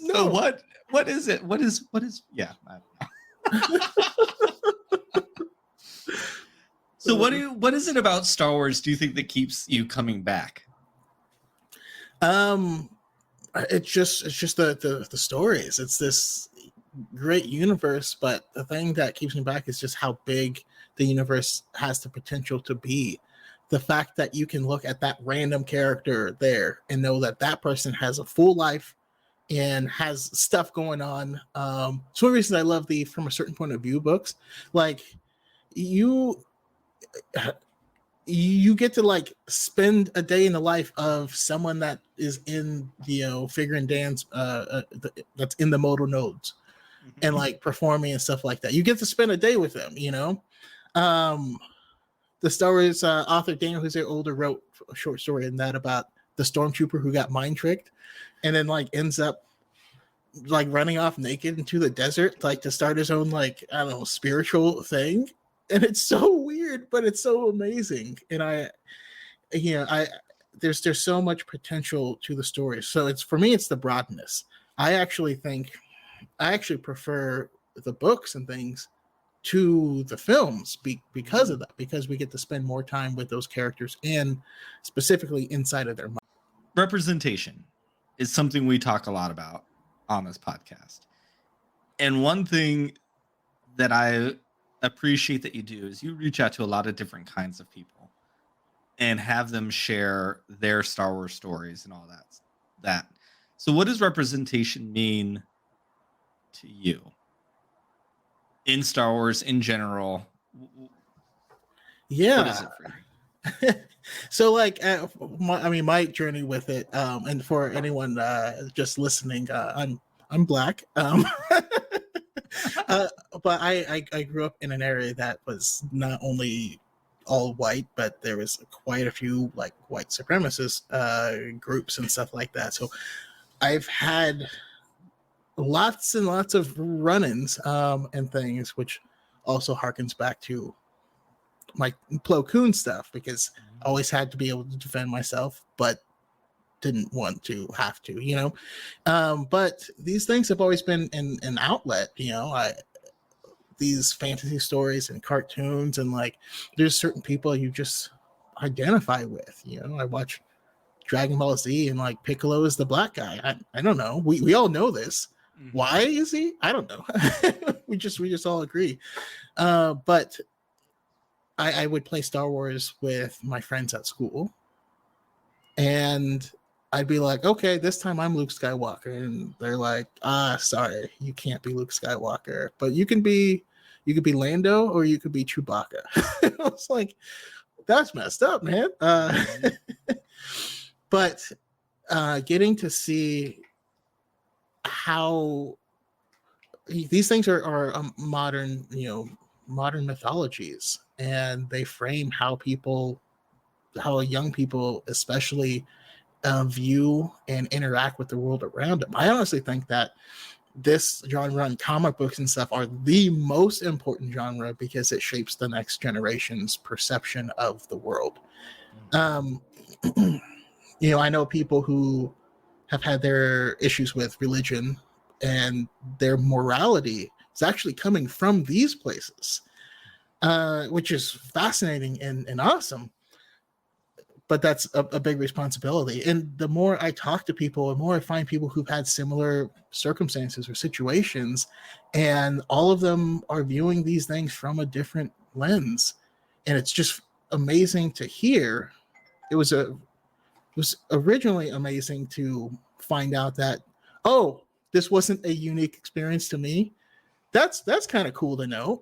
No. So what is it? What is yeah, I don't know. So what is it about Star Wars do you think that keeps you coming back? It's just the stories. It's this great universe, but the thing that keeps me back is just how big the universe has the potential to be. The fact that you can look at that random character there and know that that person has a full life and has stuff going on. It's one reason I love the From a Certain Point of View books. Like you get to like spend a day in the life of someone that is in Figure and Dance that's in the modal nodes and like performing and stuff like that. You get to spend a day with them, the Star Wars author Daniel Jose Older wrote a short story in that about the stormtrooper who got mind tricked and then like ends up like running off naked into the desert like to start his own like I don't know spiritual thing. And it's so weird, but it's so amazing. And there's so much potential to the story. So it's for me, it's the broadness. I actually prefer the books and things to the films because of that, because we get to spend more time with those characters and specifically inside of their mind. Representation is something we talk a lot about on this podcast. And one thing that I appreciate that you do is you reach out to a lot of different kinds of people and have them share their Star Wars stories and all that. So what does representation mean to you in Star Wars in general? Yeah. What is it for you? So like my journey with it and for anyone just listening, I'm black. But I grew up in an area that was not only all white, but there was quite a few like white supremacist groups and stuff like that. So I've had lots and lots of run-ins and things, which also harkens back to my Plo Koon stuff, because I always had to be able to defend myself, but didn't want to have to, but these things have always been an outlet, these fantasy stories and cartoons, and like there's certain people you just identify with. I watch Dragon Ball Z and like Piccolo is the black guy. I don't know. We all know this. Why is he? I don't know. we just all agree. But I would play Star Wars with my friends at school, and I'd be like, okay, this time I'm Luke Skywalker. And they're like, sorry, you can't be Luke Skywalker, but you could be Lando or you could be Chewbacca. I was like, that's messed up, man. But getting to see how these things are modern mythologies, and they frame how young people especially view and interact with the world around them. I honestly think that this genre and comic books and stuff are the most important genre because it shapes the next generation's perception of the world. I know people who have had their issues with religion, and their morality is actually coming from these places, which is fascinating and awesome. But that's a big responsibility. And the more I talk to people, the more I find people who've had similar circumstances or situations, and all of them are viewing these things from a different lens. And it's just amazing to hear. It was originally amazing to find out that, oh, this wasn't a unique experience to me. That's kind of cool to know.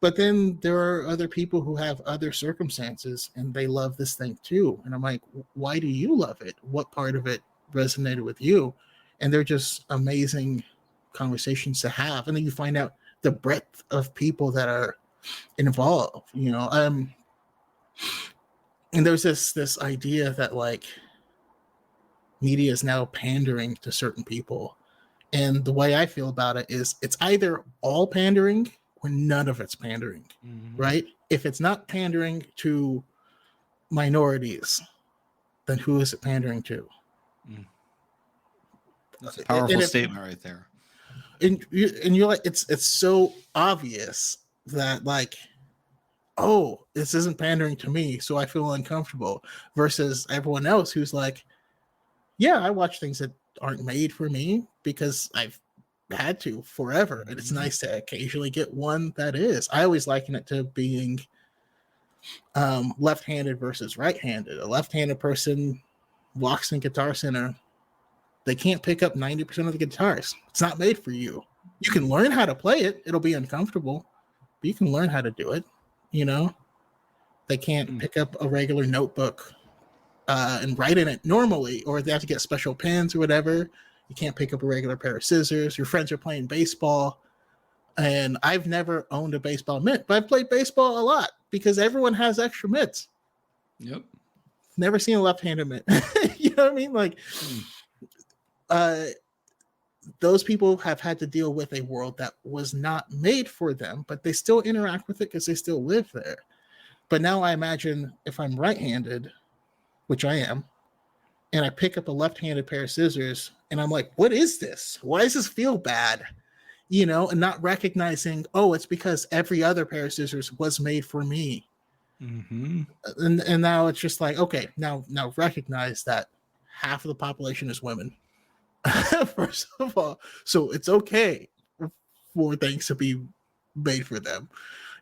But then there are other people who have other circumstances and they love this thing too. And I'm like, why do you love it? What part of it resonated with you? And they're just amazing conversations to have. And then you find out the breadth of people that are involved, you know. And there's this idea that like media is now pandering to certain people. And the way I feel about it is it's either all pandering or none of it's pandering, right? If it's not pandering to minorities, then who is it pandering to? That's a powerful statement right there. And you're like, it's so obvious that like, oh, this isn't pandering to me, so I feel uncomfortable, versus everyone else who's like, yeah, I watch things that aren't made for me because I've had to forever, and it's nice to occasionally get one that is. I always liken it to being left-handed versus right-handed. A left-handed person walks in Guitar Center, they can't pick up 90% of the guitars. It's not made for you. You can learn how to play it. It'll be uncomfortable, but you can learn how to do it. You know, they can't pick up a regular notebook and write in it normally, or they have to get special pens or whatever. You can't pick up a regular pair of scissors. Your friends are playing baseball, and I've never owned a baseball mitt, but I've played baseball a lot because everyone has extra mitts. Yep. Never seen a left-handed mitt. You know what I mean? Like, those people have had to deal with a world that was not made for them, but they still interact with it because they still live there. But now I imagine if I'm right-handed, which I am, and I pick up a left-handed pair of scissors, and I'm like, what is this? Why does this feel bad? You know, and not recognizing, oh, it's because every other pair of scissors was made for me. And now it's just like, okay, now recognize that half of the population is women. First of all, so it's okay for things to be made for them,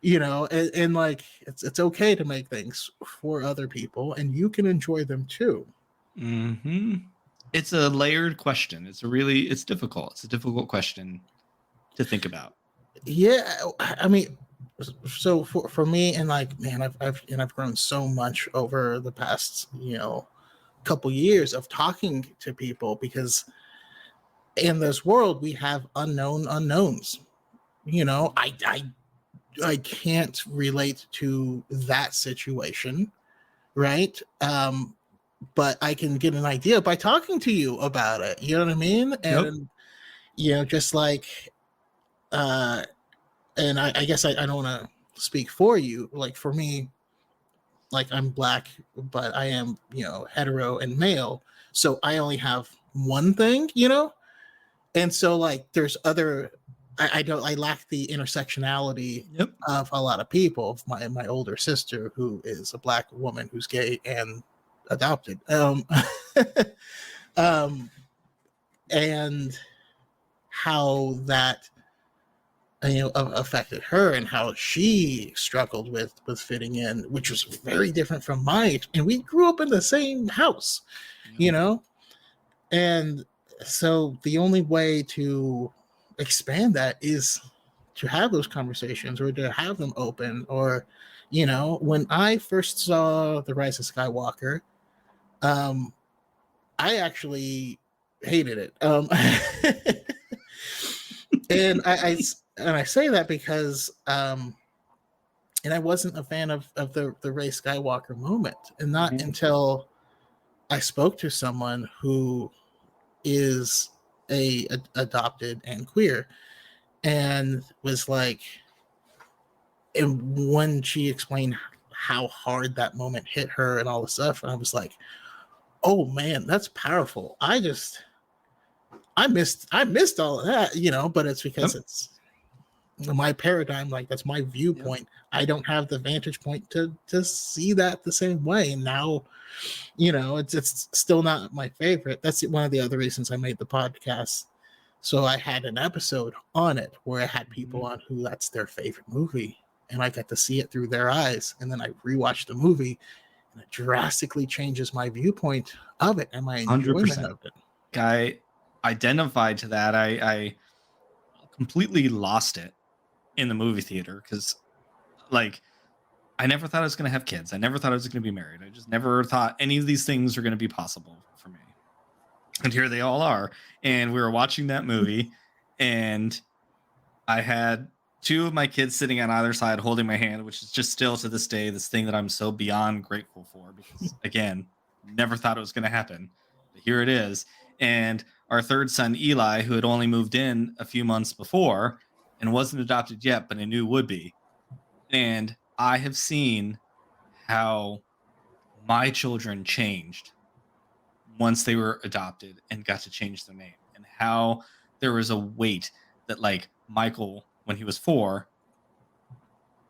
you know, and like it's okay to make things for other people, and you can enjoy them too. It's a layered question. It's difficult. It's a difficult question to think about. Yeah, I mean, so for me, and like, man, I've grown so much over the past, you know, couple years of talking to people, because in this world we have unknown unknowns. You know, I can't relate to that situation, right? But I can get an idea by talking to you about it. You know what I mean? And you know, just like, and I guess I don't want to speak for you. Like for me, like I'm black, but I am, you know, hetero and male, so I only have one thing, you know. And so like there's other, I lack the intersectionality of a lot of people. My older sister, who is a black woman who's gay and adopted, and how that, you know, affected her, and how she struggled with fitting in, which was very different from mine. And we grew up in the same house, you know. And so the only way to expand that is to have those conversations, or to have them open. Or, you know, when I first saw The Rise of Skywalker, I actually hated it. And I say that because and I wasn't a fan of the Rey Skywalker moment, and not until I spoke to someone who is adopted and queer, and was like, and when she explained how hard that moment hit her and all the stuff, and I was like, oh man, that's powerful. I missed all of that, you know. But it's because it's my paradigm, like that's my viewpoint. I don't have the vantage point to see that the same way. And now, you know, it's still not my favorite. That's one of the other reasons I made the podcast. So I had an episode on it where I had people on who that's their favorite movie, and I got to see it through their eyes. And then I rewatched the movie, and it drastically changes my viewpoint of it and my enjoyment 100%. of it. I identified to that. I completely lost it in the movie theater, because like, I never thought I was going to have kids. I never thought I was going to be married. I just never thought any of these things were going to be possible for me. And here they all are. And we were watching that movie, and I had two of my kids sitting on either side holding my hand, which is just still to this day this thing that I'm so beyond grateful for, because again, never thought it was going to happen. But here it is. And our third son, Eli, who had only moved in a few months before and wasn't adopted yet, but I knew would be. And I have seen how my children changed once they were adopted and got to change their name, and how there was a weight that, like, Michael, when he was 4,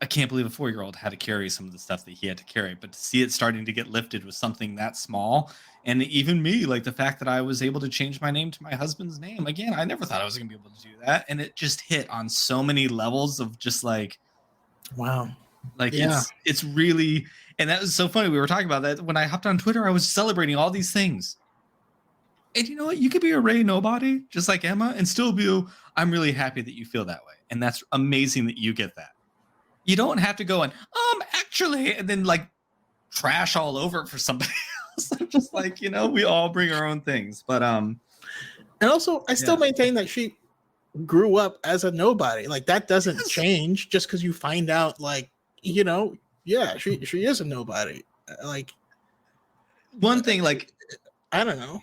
I can't believe a 4-year-old had to carry some of the stuff that he had to carry, but to see it starting to get lifted with something that small. And even me, like the fact that I was able to change my name to my husband's name, again, I never thought I was going to be able to do that. And it just hit on so many levels of just like, wow. Like, it's really, and that was so funny. We were talking about that when I hopped on Twitter. I was celebrating all these things, and you know what? You could be a Ray nobody, just like Emma, and still be. I'm really happy that you feel that way, and that's amazing that you get that. You don't have to go and actually, and then like trash all over it for somebody else. Just like, you know, we all bring our own things, but and also I still maintain that she grew up as a nobody. Like, that doesn't change just because you find out, like, you know, she is a nobody. Like, one thing, like, I don't know.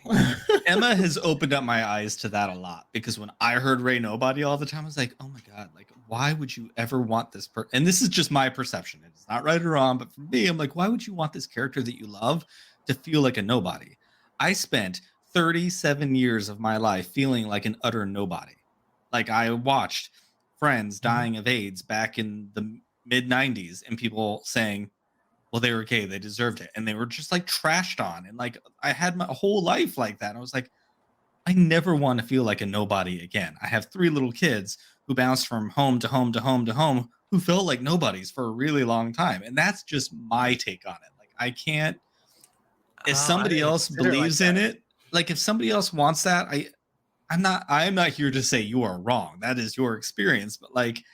Emma has opened up my eyes to that a lot, because when I heard Ray nobody all the time, I was like, oh my God, like, why would you ever want this person? And this is just my perception. It's not right or wrong, but for me, I'm like, why would you want this character that you love to feel like a nobody? I spent 37 years of my life feeling like an utter nobody. Like, I watched friends dying of AIDS back in the mid 90s, and people saying, well, they were gay, they deserved it. And they were just like trashed on. And like, I had my whole life like that. And I was like, I never want to feel like a nobody again. I have 3 little kids who bounced from home to home to home to home, who felt like nobodies for a really long time. And that's just my take on it. Like, I can't, if somebody else believes in it, like if somebody else wants that, I'm not here to say you are wrong. That is your experience. But like,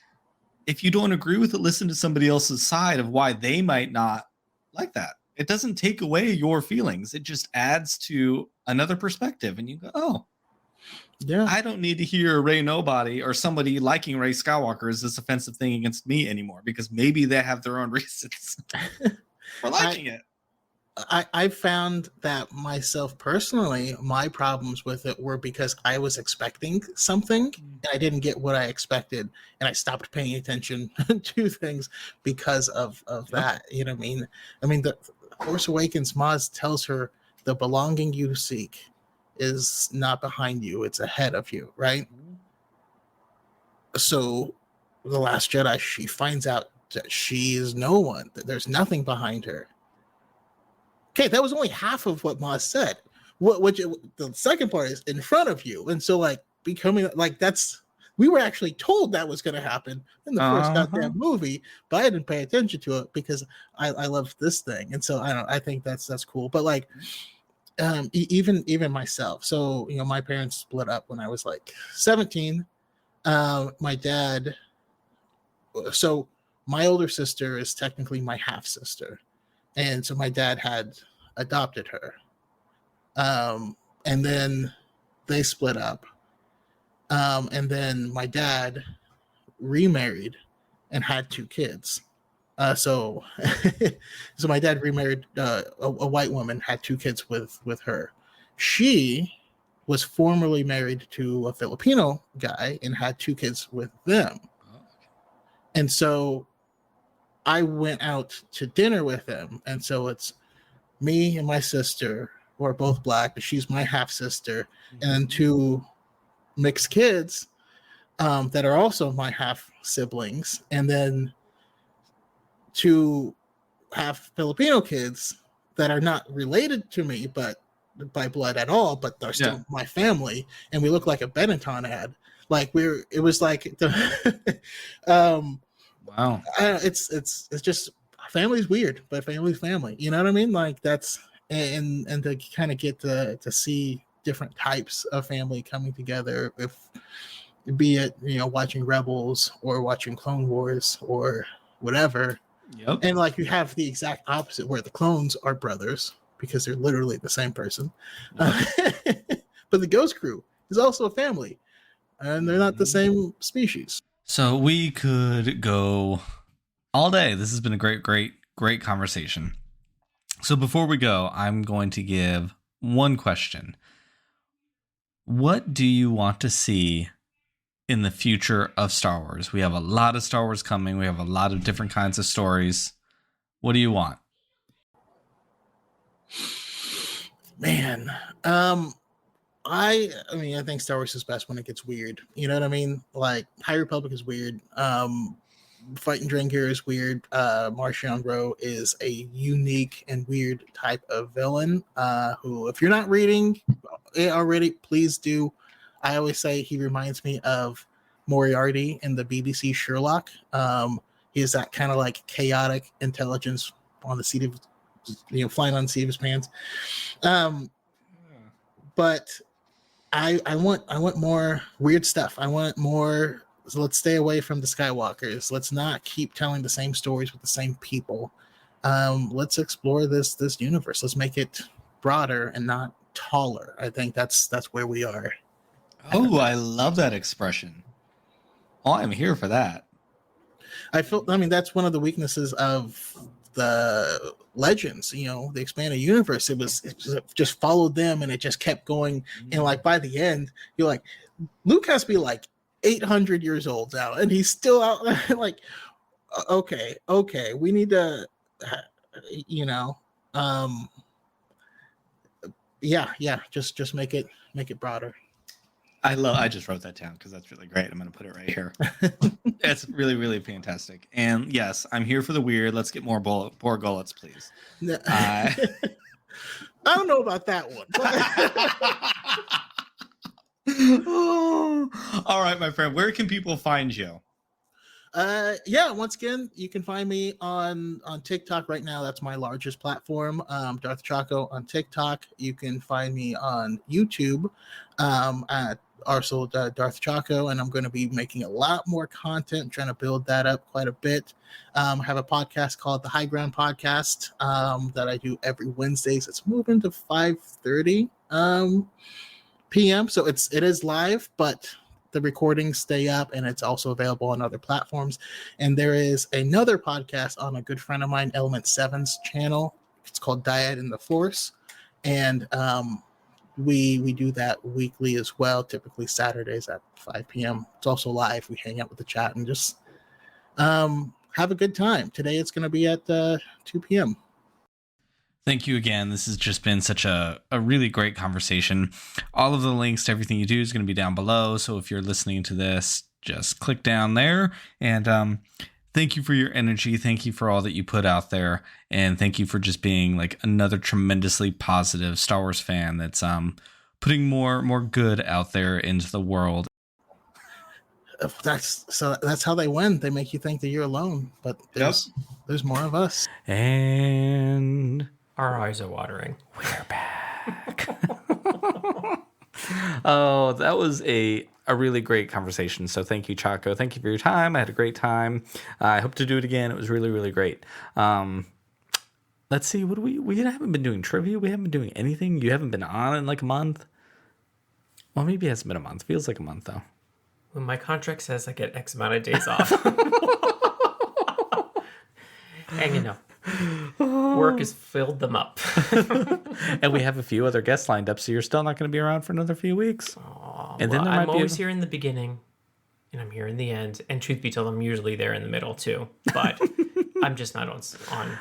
if you don't agree with it, listen to somebody else's side of why they might not like that. It doesn't take away your feelings. It just adds to another perspective. And you go, oh, yeah, I don't need to hear Ray nobody or somebody liking Ray Skywalker is this offensive thing against me anymore, because maybe they have their own reasons for liking it. I found that myself personally, my problems with it were because I was expecting something and I didn't get what I expected, and I stopped paying attention to things because of that. You know what I mean? I mean, the Force Awakens, Maz tells her the belonging you seek is not behind you, it's ahead of you, right? So The Last Jedi, she finds out that she is no one, that there's nothing behind her. Okay, that was only half of what Maz said. The second part is in front of you. And so, like, becoming, like, that's, we were actually told that was going to happen in the first goddamn movie, but I didn't pay attention to it because I love this thing. And so, I think that's cool. But, like, even myself. So, you know, my parents split up when I was, like, 17. My dad, so my older sister is technically my half sister. And so my dad had adopted her. And then they split up. And then my dad remarried and had 2 kids. So my dad remarried a white woman, had 2 kids with her. She was formerly married to a Filipino guy and had 2 kids with them. And so I went out to dinner with him, and so it's me and my sister, who are both black, but she's my half sister, and then 2 mixed kids that are also my half siblings, and then 2 half Filipino kids that are not related to me, but by blood at all, but they're still my family, and we look like a Benetton ad. Like it was like the wow. It's just, family's weird, but family's family. You know what I mean? Like, that's, and to kind of get to see different types of family coming together, if be it, you know, watching Rebels or watching Clone Wars or whatever. Yep. And like you have the exact opposite where the clones are brothers because they're literally the same person. But the Ghost Crew is also a family, and they're not the same species. So we could go all day. This has been a great conversation. So before we go, I'm going to give one question. What do you want to see in the future of Star Wars? We have a lot of Star Wars coming. We have a lot of different kinds of stories. What do you want? Man, I mean, I think Star Wars is best when it gets weird. You know what I mean? Like High Republic is weird. Fighting Drengir is weird. Marchion Ro is a unique and weird type of villain. Who, if you're not reading it already, please do. I always say he reminds me of Moriarty in the BBC Sherlock. He is that kind of like chaotic intelligence on the seat of, flying on the seat of his pants. But I want more weird stuff. I want more. So let's stay away from the Skywalkers. Let's not keep telling the same stories with the same people. Let's explore this universe. Let's make it broader and not taller. I think that's where we are. Oh, I love that expression. Oh, I'm here for that. I mean, that's one of the weaknesses of the Legends, the expanded universe. It just followed them and it just kept going. And like by the end, you're like, Luke has to be like 800 years old now and he's still out. Like, okay, we need to, just make it broader. I just wrote that down because that's really great. I'm going to put it right here. It's really, really fantastic. And yes, I'm here for the weird. Let's get more Borgullets, please. I don't know about that one. All right, my friend. Where can people find you? Once again, you can find me on TikTok right now. That's my largest platform. Darth Choco on TikTok. You can find me on YouTube at also Darth Choco, and I'm going to be making a lot more content, trying to build that up quite a bit. I have a podcast called the High Ground Podcast that I do every Wednesdays. It's moving to 5:30 p.m. So it is live, but the recordings stay up, and it's also available on other platforms. And there is another podcast on a good friend of mine, Element 7's channel. It's called Dyad in the Force, and we do that weekly as well, typically Saturdays at 5 p.m. It's also live. We hang out with the chat and just have a good time. Today it's going to be at 2 p.m. Thank you again. This has just been such a really great conversation. All of the links to everything you do is going to be down below. So if you're listening to this, just click down there. And thank you for your energy. Thank you for all that you put out there. And thank you for just being like another tremendously positive Star Wars fan that's putting more good out there into the world. That's how they win. They make you think that you're alone, but there's more of us. And our eyes are watering. We're back. Oh, that was a really great conversation. So thank you, Choco. Thank you for your time. I had a great time. I hope to do it again. It was really, really great. Let's see. What do we haven't been doing trivia. We haven't been doing anything. You haven't been on in like a month. Well, maybe it hasn't been a month. Feels like a month though. Well, my contract says I get X amount of days off. And work has filled them up. And we have a few other guests lined up, so you're still not going to be around for another few weeks. And then I'm always here in the beginning, and I'm here in the end. And truth be told, I'm usually there in the middle too. But I'm just not on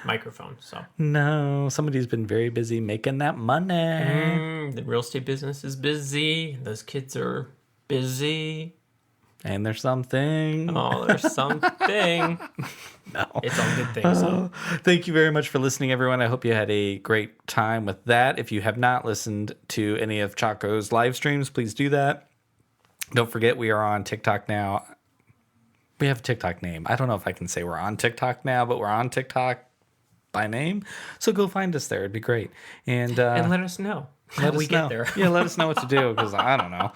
microphone. So no, somebody's been very busy making that money. The real estate business is busy. Those kids are busy. And there's something. Oh, there's something. No. It's all good things. So. Thank you very much for listening, everyone. I hope you had a great time with that. If you have not listened to any of Choco's live streams, please do that. Don't forget, we are on TikTok now. We have a TikTok name. I don't know if I can say we're on TikTok now, but we're on TikTok by name. So go find us there. It'd be great. And let us know how we get there. Yeah, let us know what to do, because I don't know.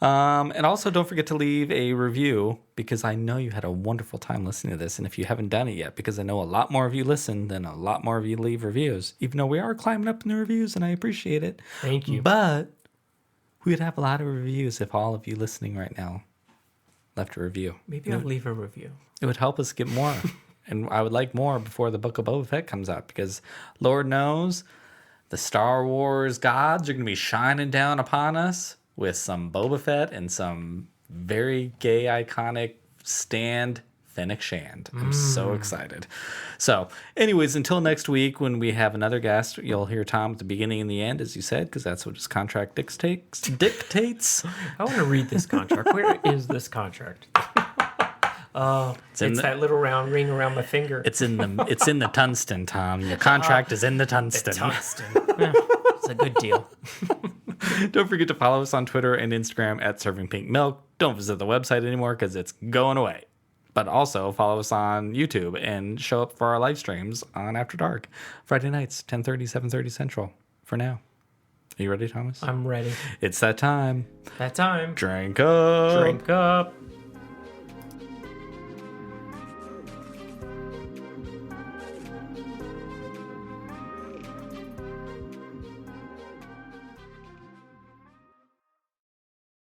And also, don't forget to leave a review, because I know you had a wonderful time listening to this. And if you haven't done it yet, because I know a lot more of you listen than a lot more of you leave reviews, even though we are climbing up in the reviews, and I appreciate it. Thank you. But we would have a lot of reviews if all of you listening right now left a review. Maybe I'll leave a review. It would help us get more. And I would like more before the Book of Boba Fett comes out, because Lord knows the Star Wars gods are going to be shining down upon us with some Boba Fett and some very gay, iconic stand Fennec Shand. I'm so excited. So, anyways, until next week when we have another guest, you'll hear Tom at the beginning and the end, as you said, because that's what his contract dictates. I want to read this contract. Where is this contract? Oh, it's that little round ring around my finger. It's in the tungsten, Tom. Your contract is in the tungsten. The tungsten. It's a good deal. Don't forget to follow us on Twitter and Instagram at Serving Pink Milk. Don't visit the website anymore because it's going away. But also follow us on YouTube and show up for our live streams on After Dark. Friday nights, 10:30, 7:30 Central. For now. Are you ready, Thomas? I'm ready. It's that time. That time. Drink up. Drink up.